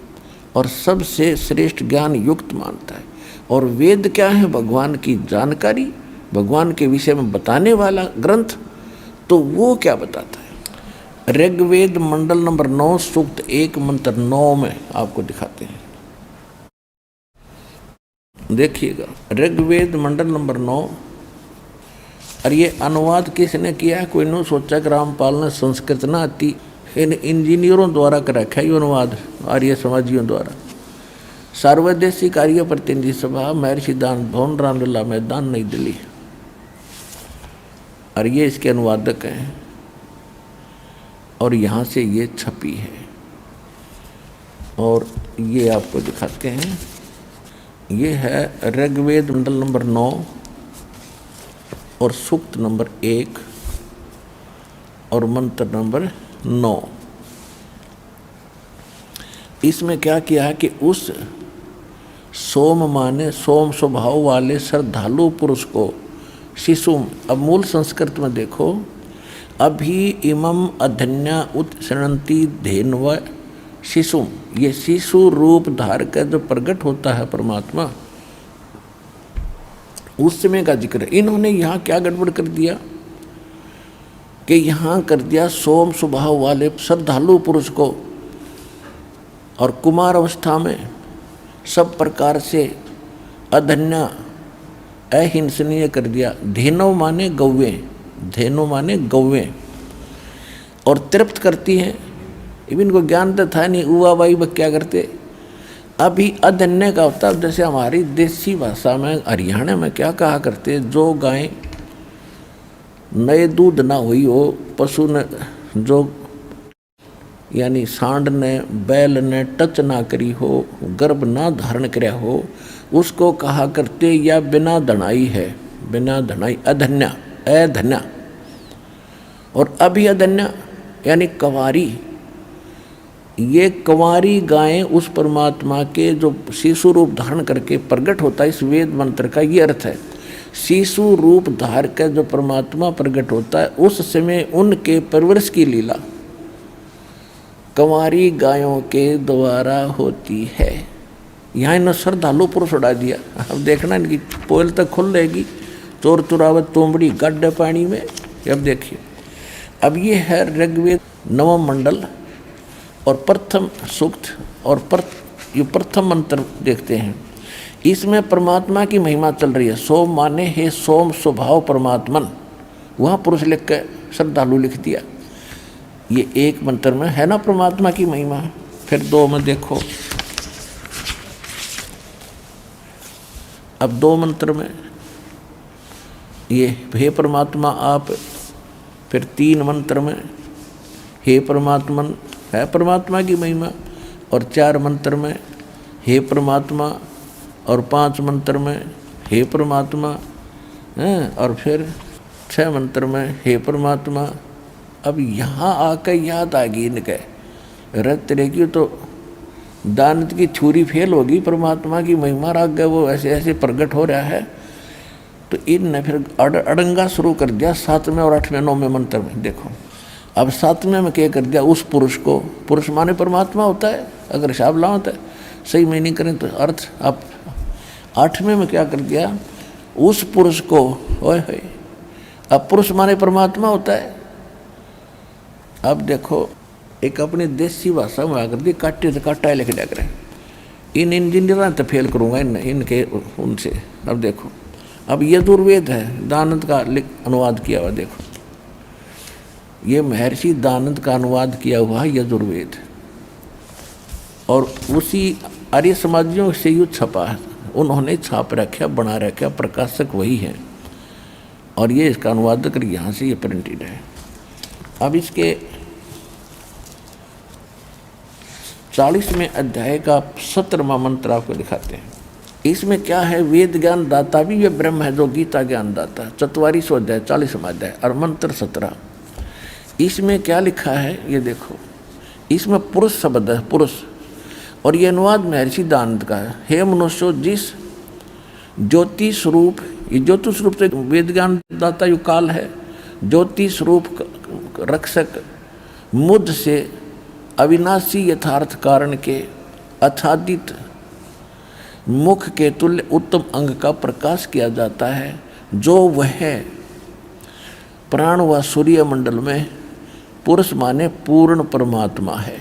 और सबसे श्रेष्ठ ज्ञान युक्त मानता है। और वेद क्या है? भगवान की जानकारी, भगवान के विषय में बताने वाला ग्रंथ। तो वो क्या बताता है? ऋग्वेद मंडल नंबर 9 सूक्त 1 मंत्र 9 में आपको दिखाते हैं। देखिएगा, ऋग्वेद मंडल नंबर 9। और ये अनुवाद किसने किया है? कोई ने सोचा कि रामपाल ने संस्कृत ना आती, इन इंजीनियरों द्वारा कर रखा है ये अनुवाद, आर्य समाजियों द्वारा। सार्वदेशिक आर्य प्रतिनिधि सभा, महर्षि दान भवन, रामलीला मैदान, नई दिल्ली। और ये इसके अनुवादक हैं और यहाँ से ये छपी है। और ये आपको दिखाते हैं, ये है ऋग्वेद मंडल नंबर 9 और सूक्त नंबर 1 और मंत्र नंबर 9। इसमें क्या किया है कि उस सोम माने सोम स्वभाव वाले श्रद्धालु पुरुष को शिशुम, अब मूल संस्कृत में देखो, अभी इमम अधन्या उत्सृणंती धेन्व शिशुम, ये शिशु रूप धार कर जो प्रकट होता है परमात्मा, उस समय का जिक्र है। इन्होंने यहाँ क्या गड़बड़ कर दिया कि यहाँ कर दिया सोम स्वभाव वाले श्रद्धालु पुरुष को, और कुमार अवस्था में सब प्रकार से अधन्या अहिंसनीय कर दिया। धेनु माने गौवें, धेनु माने गौवें, और तृप्त करती हैं। इनको ज्ञान तो था नहीं, उवा बाई वह क्या करते। अभी अधन्य का होता है, जैसे हमारी देसी भाषा में हरियाणा में क्या कहा करते, जो गाय नए दूध ना हुई हो, पशु ने जो यानी सांड ने बैल ने टच ना करी हो, गर्भ ना धारण कराया हो, उसको कहा करते या बिना धनाई है, बिना धनाई अधन्या, अधन्या। और अभी अधन्या यानी कंवारी। ये कंवारी गायें उस परमात्मा के जो शिशु रूप धारण करके प्रकट होता है, इस वेद मंत्र का ये अर्थ है। शिशु रूप धार कर जो परमात्मा प्रकट होता है, उस समय उनके परवरिश की लीला कंवारी गायों के द्वारा होती है। यहाँ इन्होंने श्रद्धालु पुरुष उड़ा दिया। अब देखना इनकी पोल तक खुल रहेगी, चोर चुरावत तोमड़ी गड्ढे पानी में। अब देखिए, अब ये है ऋग्वेद 9 मंडल और प्रथम सूक्त और प्रथम मंत्र देखते हैं। इसमें परमात्मा की महिमा चल रही है। सोम माने हे सोम स्वभाव परमात्मन, वहाँ पुरुष लिख के श्रद्धालु लिख दिया। ये एक मंत्र में है ना परमात्मा की महिमा। फिर 2 में देखो, अब 2 मंत्र में ये हे परमात्मा आप, फिर 3 मंत्र में हे परमात्मन है परमात्मा की महिमा, और 4 मंत्र में हे परमात्मा, और 5 मंत्र में हे परमात्मा हैं, और फिर 6 मंत्र में हे परमात्मा। अब यहाँ आकर याद आ गई इनके रत रहेगी तो दानत की छुरी फेल होगी, परमात्मा की महिमा राग गए वो ऐसे ऐसे प्रकट हो रहा है। तो इनने फिर अड़ंगा शुरू कर दिया 7वें और 8वें 9वें मंत्र में। देखो अब 7वें में क्या कर दिया, उस पुरुष को, पुरुष माने परमात्मा होता है, अगर हिसाब लाओ तो सही में नहीं करें तो अर्थ। अब 8वें में क्या कर दिया, उस पुरुष को, ओए होए, अब पुरुष माने परमात्मा होता है। अब देखो एक अपनी देसी भाषा में आकर दी काटे से काटा लिख दिया करें, इन इंजीनियर तो फेल करूँगा इनके उनसे। अब देखो अब यजुर्वेद है, दानंद का अनुवाद किया हुआ, देखो ये महर्षि दानंद का अनुवाद किया हुआ यजुर्वेद, और उसी आर्य समाजियों से युद्ध छपा है, उन्होंने छाप रखा, बना रखा, प्रकाशक वही है, और ये इसका अनुवादक यहाँ से ये प्रिंटेड है। अब इसके 40वें अध्याय का 17वां मंत्र आपको दिखाते हैं। इसमें क्या है, वेद ज्ञान दाता भी ये ब्रह्म है जो गीता ज्ञान दाता है। 44वां अध्याय 40वां अध्याय और मंत्र 17। इसमें क्या लिखा है ये देखो, इसमें पुरुष शब्द है, पुरुष, और ये अनुवाद महर्षि दानंद का है। हे मनुष्यो, जिस ज्योति स्वरूप, ये ज्योति स्वरूप से वेद ज्ञान दाता यु काल है, ज्योति स्वरूप रक्षक मुझ से अविनाशी यथार्थ कारण के आच्छादित मुख के तुल्य उत्तम अंग का प्रकाश किया जाता है, जो वह प्राण व सूर्य मंडल में पुरुष माने पूर्ण परमात्मा है।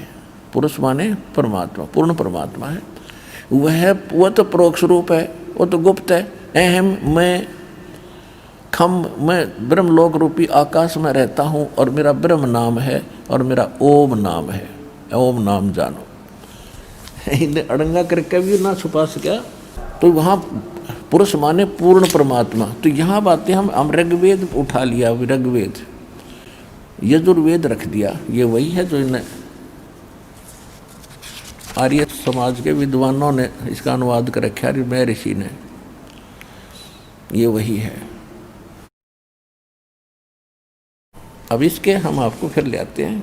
पुरुष माने परमात्मा, पूर्ण परमात्मा है। वह तो परोक्ष रूप है, वो तो गुप्त है। अहम मैं ब्रह्मलोक रूपी आकाश में रहता हूँ, और मेरा ब्रह्म नाम है, और मेरा ओम नाम है। ओम नाम जानो, इन्हें अड़ंगा करके भी ना छुपा सका। तो वहाँ पुरुष माने पूर्ण परमात्मा। तो यहाँ बातें हम ऋग्वेद उठा लिया, ऋग्वेद यजुर्वेद रख दिया। ये वही है जो इन्हें आर्य समाज के विद्वानों ने इसका अनुवाद कर रखा है, महर्षि ने, ये वही है। अब इसके हम आपको फिर ले आते हैं।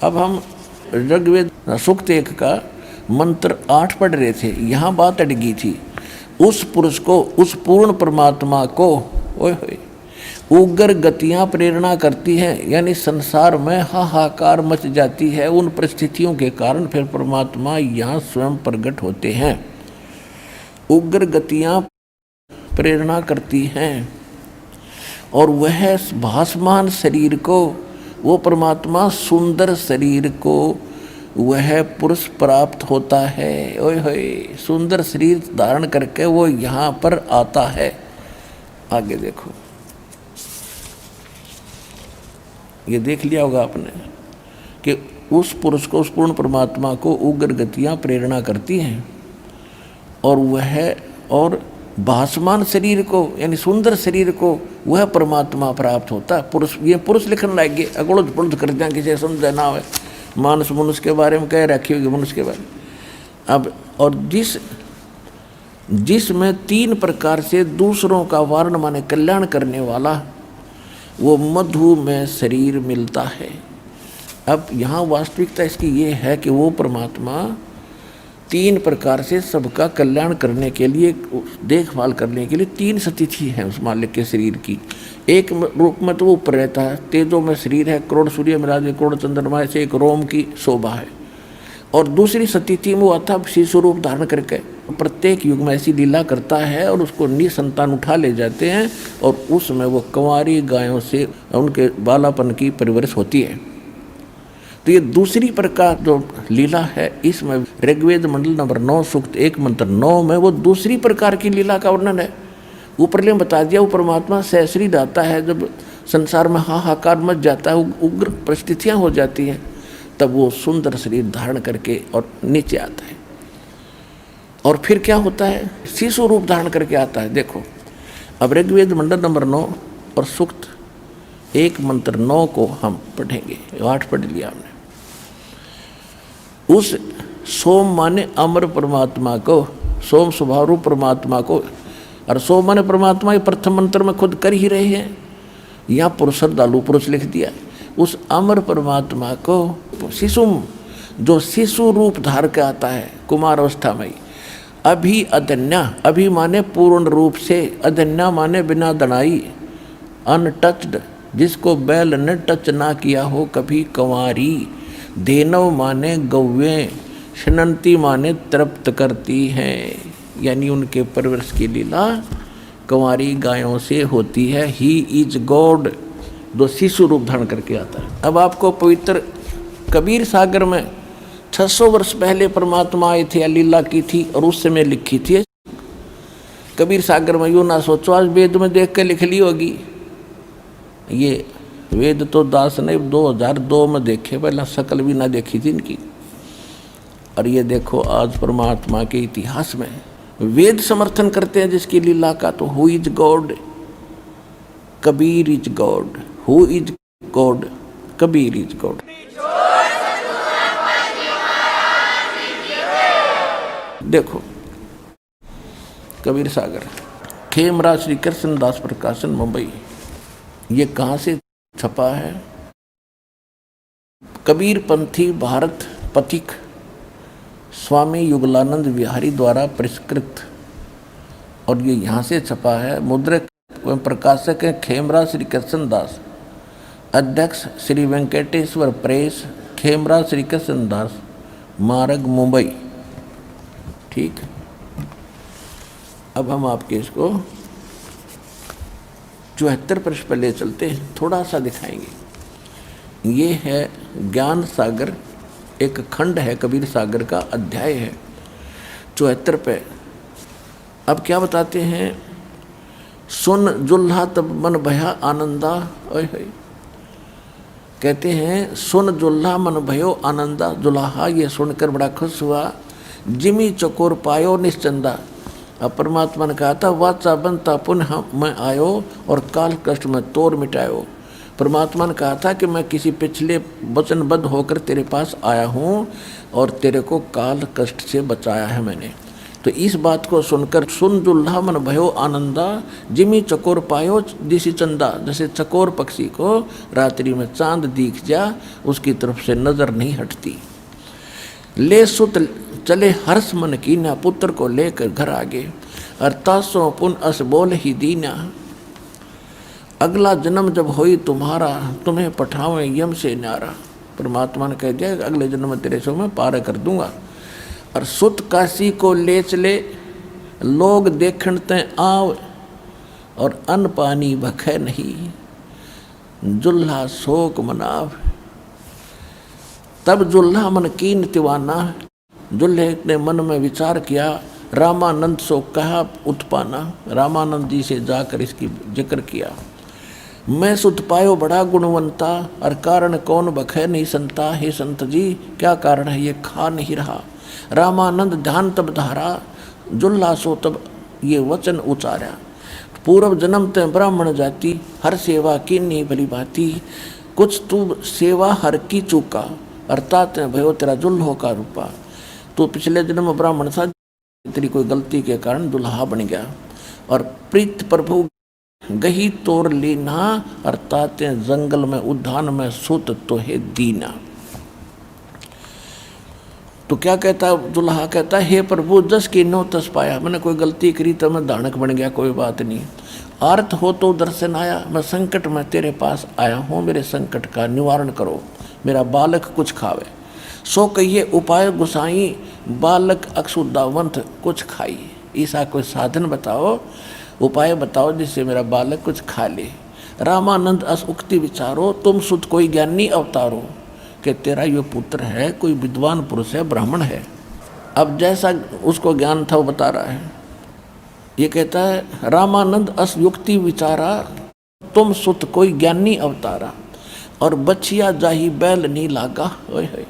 अब हम ऋग्वेद सूक्त 1 का मंत्र 8 पढ़ रहे थे, यहाँ बात अटकी थी। उस पुरुष को, उस पूर्ण परमात्मा को, ओए होए, उग्र गतियाँ प्रेरणा करती हैं, यानी संसार में हाहाकार मच जाती है। उन परिस्थितियों के कारण फिर परमात्मा यहाँ स्वयं प्रकट होते हैं। उग्र गतियाँ प्रेरणा करती हैं, और वह भासमान शरीर को, वो परमात्मा सुंदर शरीर को वह पुरुष प्राप्त होता है। ओए होए, सुंदर शरीर धारण करके वो यहाँ पर आता है। आगे देखो, ये देख लिया होगा आपने कि उस पुरुष को, उस पूर्ण परमात्मा को उग्र गतियाँ प्रेरणा करती हैं, और वह, और भासमान शरीर को, यानी सुंदर शरीर को वह परमात्मा प्राप्त होता है। पुरुष, ये पुरुष लिखने लगे, अगुड़ पुरुष कर दिया, किसी समझे ना हो, मानस मनुष्य के बारे में कह रखी होगी, मनुष्य के बारे में। अब और जिसमें 3 प्रकार से दूसरों का वारण माने कल्याण करने वाला वो मधु में शरीर मिलता है। अब यहाँ वास्तविकता इसकी ये है कि वो परमात्मा 3 प्रकार से सबका कल्याण करने के लिए, देखभाल करने के लिए 3 स्थिति है उस मालिक के शरीर की। एक रूप में तो वो ऊपर रहता है, तेजों में शरीर है, करोड़ सूर्य मिला दे, करोड़ चंद्रमा से एक रोम की शोभा है। और दूसरी स्थिति में वो आता शिशु रूप धारण करके प्रत्येक युग में ऐसी लीला करता है, और उसको निसंतान उठा ले जाते हैं, और उसमें वो कंवारी गायों से उनके बालापन की परवरिश होती है। तो ये दूसरी प्रकार जो लीला है, इसमें ऋग्वेद मंडल नंबर 9 सूक्त 1 मंत्र 9 में वो दूसरी प्रकार की लीला का वर्णन है। ऊपर ले बता दिया, वो परमात्मा सहस्री दाता है। जब संसार में हाहाकार मच जाता है, उग्र परिस्थितियाँ हो जाती हैं, तब वो सुंदर शरीर धारण करके और नीचे आता है। और फिर क्या होता है, शिशु रूप धारण करके आता है। देखो अब ऋग्वेद मंडल नंबर 9 और सूक्त 1 मंत्र 9 को हम पढ़ेंगे। 8 पढ़ लिया हमने। उस सोम माने अमर परमात्मा को, सोम स्वभाव रूप परमात्मा को, और सोम माने परमात्मा, ये प्रथम मंत्र में खुद कर ही रहे हैं, यहाँ पुरुष श्रद्धालु पुरुष लिख दिया। उस अमर परमात्मा को शिशुम, जो शिशु रूप धार के आता है कुमार अवस्था में, अभी अदन्या, अभी माने पूर्ण रूप से, अदन्या माने बिना दनाई, अनटच्ड, जिसको बैल ने टच ना किया हो कभी कंवारी, धेनव माने गौवें, शनंती माने तृप्त करती हैं, यानी उनके परवरिश की लीला कंवारी गायों से होती है। ही इज गॉड, जो शिशु रूप धारण करके आता है। अब आपको पवित्र कबीर सागर में 600 वर्ष पहले परमात्मा आए थे, लीला की थी, और उस समय लिखी थी कबीर सागर में। यूँ ना सोचो आज वेद में देख के लिख ली होगी, ये वेद तो दास ने 2002 में देखे, पहले शकल भी ना देखी थी इनकी। और ये देखो आज परमात्मा के इतिहास में वेद समर्थन करते हैं जिसकी लीला का। तो who is God, Kabir is God, who is God, Kabir is God. देखो कबीर सागर, खेमराज श्री कृष्ण दास प्रकाशन मुंबई। ये कहाँ से छपा है? कबीर पंथी भारत पथिक स्वामी युगलानंद विहारी द्वारा परिष्कृत, और ये यहाँ से छपा है। मुद्रक प्रकाशक है खेमराज श्री कृष्ण दास, अध्यक्ष श्री वेंकटेश्वर प्रेस, खेमराज श्री कृष्ण दास मार्ग मुंबई। ठीक, अब हम आपके इसको 74 पृष्ठ पर ले चलते हैं, थोड़ा सा दिखाएंगे। ये है ज्ञान सागर, एक खंड है कबीर सागर का, अध्याय है 74 पे। अब क्या बताते हैं? सुन जुल्हा तब मन भया आनंदा, ओए होए, कहते हैं सुन जुल्हा मन भयो आनंदा। जुल्हा ये सुनकर बड़ा खुश हुआ। जिमी चकोर पायो निश्चंदा। अब परमात्मा ने कहा था वाचा बनता पुनः मैं आयो और काल कष्ट में तोड़ मिटायो। परमात्मा ने कहा था कि मैं किसी पिछले वचनबद्ध होकर तेरे पास आया हूँ और तेरे को काल कष्ट से बचाया है मैंने। तो इस बात को सुनकर सुन जुल्हा मन भयो आनंदा, जिमी चकोर पायो दिशी चंदा। जैसे चकोर पक्षी को रात्रि में चांद दिख जा, उसकी तरफ से नजर नहीं हटती। ले सुत चले हर्ष मन कीना, पुत्र को लेकर घर आगे, अरतासों पुन अस बोल ही दीना। अगला जन्म जब होई तुम्हारा, तुम्हें पठावे यम से न्यारा। परमात्मा ने कह दिया अगले जन्म में तेरे से मैं पार कर दूंगा। और सुत काशी को ले चले, लोग देखण ते आव, और अन्न पानी भखे नहीं, जुल्हा शोक मनाव। तब जुल्हा मन कीन तिवाना, जुल्हे ने मन में विचार किया, रामानंद सो कहा उत्पाना। रामानंद जी से जाकर इसकी जिक्र किया। मैं सुत पायो बड़ा गुणवंता, और कारण कौन बखे नहीं संता। हे संत जी क्या कारण है, ये खा नहीं रहा। रामानंद ध्यान तब धारा, जुल्हा सो तब ये वचन उचारा। पूर्व जन्म ते ब्राह्मण जाति, हर सेवा की नहीं भली भांति। कुछ तू सेवा हर की चूका, अर्थात भयो तेरा जुल्हो का रूपा। तो पिछले जन्म में ब्राह्मण था, तेरी कोई गलती के कारण दुल्हा बन गया। और प्रीत प्रभु गही तोड़ लीना, अर्थात जंगल में उद्यान में सुत तो है दीना। तो क्या कहता दुल्हा? कहता हे प्रभु जस की नो तस पाया। मैंने कोई गलती करी तो मैं दानक बन गया, कोई बात नहीं। आर्त हो तो दर्शन आया, मैं संकट में तेरे पास आया हूँ, मेरे संकट का निवारण करो, मेरा बालक कुछ खावे। सो कहिए उपाय गुसाई, बालक अक्षुदावंत कुछ खाई। ऐसा कोई साधन बताओ, उपाय बताओ जिससे मेरा बालक कुछ खा ले। रामानंद अस उक्ति विचारो, तुम सुध कोई ज्ञानी अवतारो। कि तेरा ये पुत्र है, कोई विद्वान पुरुष है, ब्राह्मण है। अब जैसा उसको ज्ञान था वो बता रहा है। ये कहता है रामानंद अस युक्ति विचारा, तुम सुत कोई ज्ञानी अवतारा। और बछिया जाही बैल नहीं लागा। ओए होए,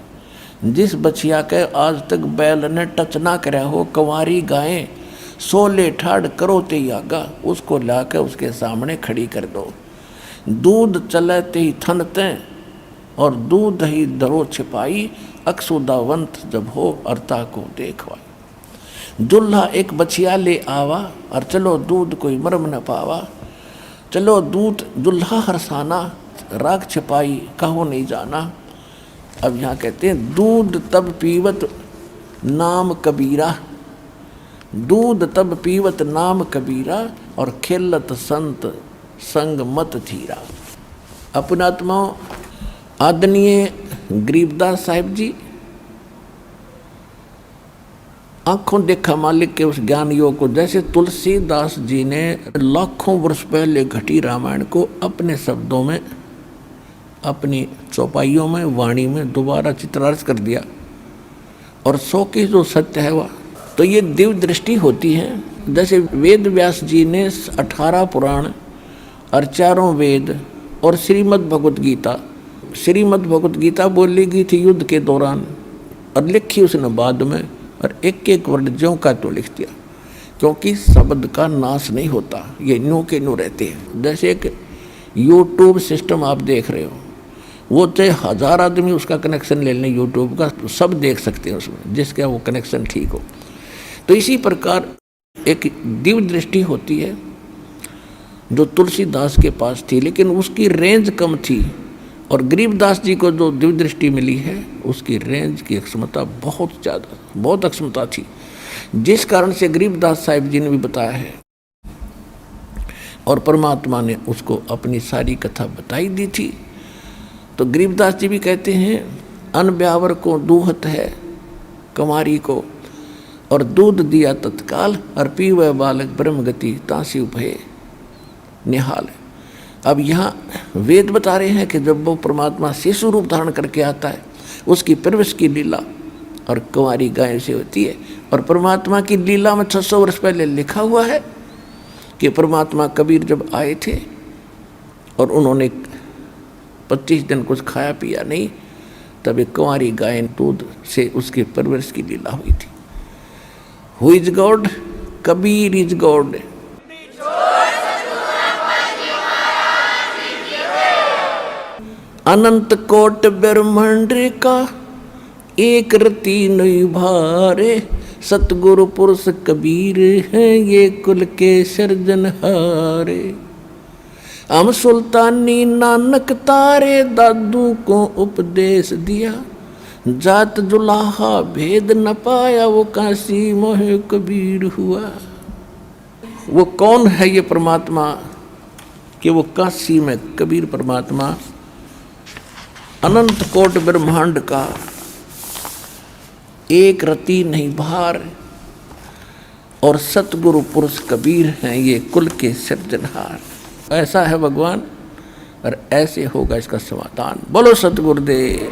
जिस बछिया के आज तक बैल ने टच ना कराया हो, कंवारी गायें सोले ठाड़ करो ते आगा, उसको लाकर उसके सामने खड़ी कर दो। दूध चले ते ही थनते और दूध ही दरो छिपाई, अक्षुदावंत जब हो अर्ता को देखवाई। दुल्हा एक बछिया ले आवा और चलो दूध कोई मरम न पावा, चलो दूध दुल्हा हरसाना, राग छिपाई कहो नहीं जाना। अब यहाँ कहते हैं दूध तब पीवत नाम कबीरा, दूध तब पीवत नाम कबीरा, और खेलत संत संग मत धीरा। अपनात्मा आदरणीय गरीबदास साहिब जी आंखों देखा मालिक के उस ज्ञान योग को, जैसे तुलसीदास जी ने लाखों वर्ष पहले घटी रामायण को अपने शब्दों में, अपनी चौपाइयों में, वाणी में दोबारा चित्रार्थ कर दिया, और 100 की जो सत्य है वह, तो ये दिव्य दृष्टि होती है। जैसे वेद व्यास जी ने 18 पुराण और 4 वेद और श्रीमद् भगवत गीता, श्रीमद् भगवत गीता बोली गई थी युद्ध के दौरान और लिखी उसने बाद में, और एक एक वर्ड ज्यों का तो लिख दिया, क्योंकि शब्द का नाश नहीं होता, ये न्यू के न्यू रहते हैं। जैसे एक यूट्यूब सिस्टम आप देख रहे हो, वो चाहे 1000 आदमी उसका कनेक्शन ले लें यूट्यूब का, तो सब देख सकते हैं उसमें, जिसका वो कनेक्शन ठीक हो। तो इसी प्रकार एक दिव्य दृष्टि होती है जो तुलसीदास के पास थी, लेकिन उसकी रेंज कम थी, और गरीबदास जी को जो दिव्य दृष्टि मिली है उसकी रेंज की अक्षमता बहुत ज़्यादा, बहुत अक्षमता थी, जिस कारण से गरीबदास साहिब जी ने भी बताया है, और परमात्मा ने उसको अपनी सारी कथा बताई दी थी। तो गरीबदास जी भी कहते हैं अन ब्यावर को दूहत है कंवारी को, और दूध दिया तत्काल, और पीवे बालक ब्रह्म गति तासी भय निहाल। अब यहाँ वेद बता रहे हैं कि जब वो परमात्मा शिशु रूप धारण करके आता है, उसकी प्रवेश की लीला और कंवारी गाय से होती है। और परमात्मा की लीला में 600 वर्ष पहले लिखा हुआ है कि परमात्मा कबीर जब आए थे और उन्होंने 25 दिन कुछ खाया पिया नहीं, तब एक कंवारी गाय दूध से उसकी परवरिश की लीला हुई थी। Who is God? Kabir is God. अनंत कोट ब्रह्मांड का एक रति नहीं भारे, सतगुरु पुरुष कबीर हैं ये कुल के सर्जनहारे। हम सुल्तानी नानक तारे दादू को उपदेश दिया, जात जुलाहा भेद न पाया वो काशी मोह कबीर हुआ। वो कौन है ये परमात्मा कि वो काशी में कबीर परमात्मा अनंत कोट ब्रह्मांड का एक रति नहीं भार, और सतगुरु पुरुष कबीर हैं ये कुल के सृजनहार। ऐसा है भगवान और ऐसे होगा इसका समाधान। बोलो सतगुरुदेव।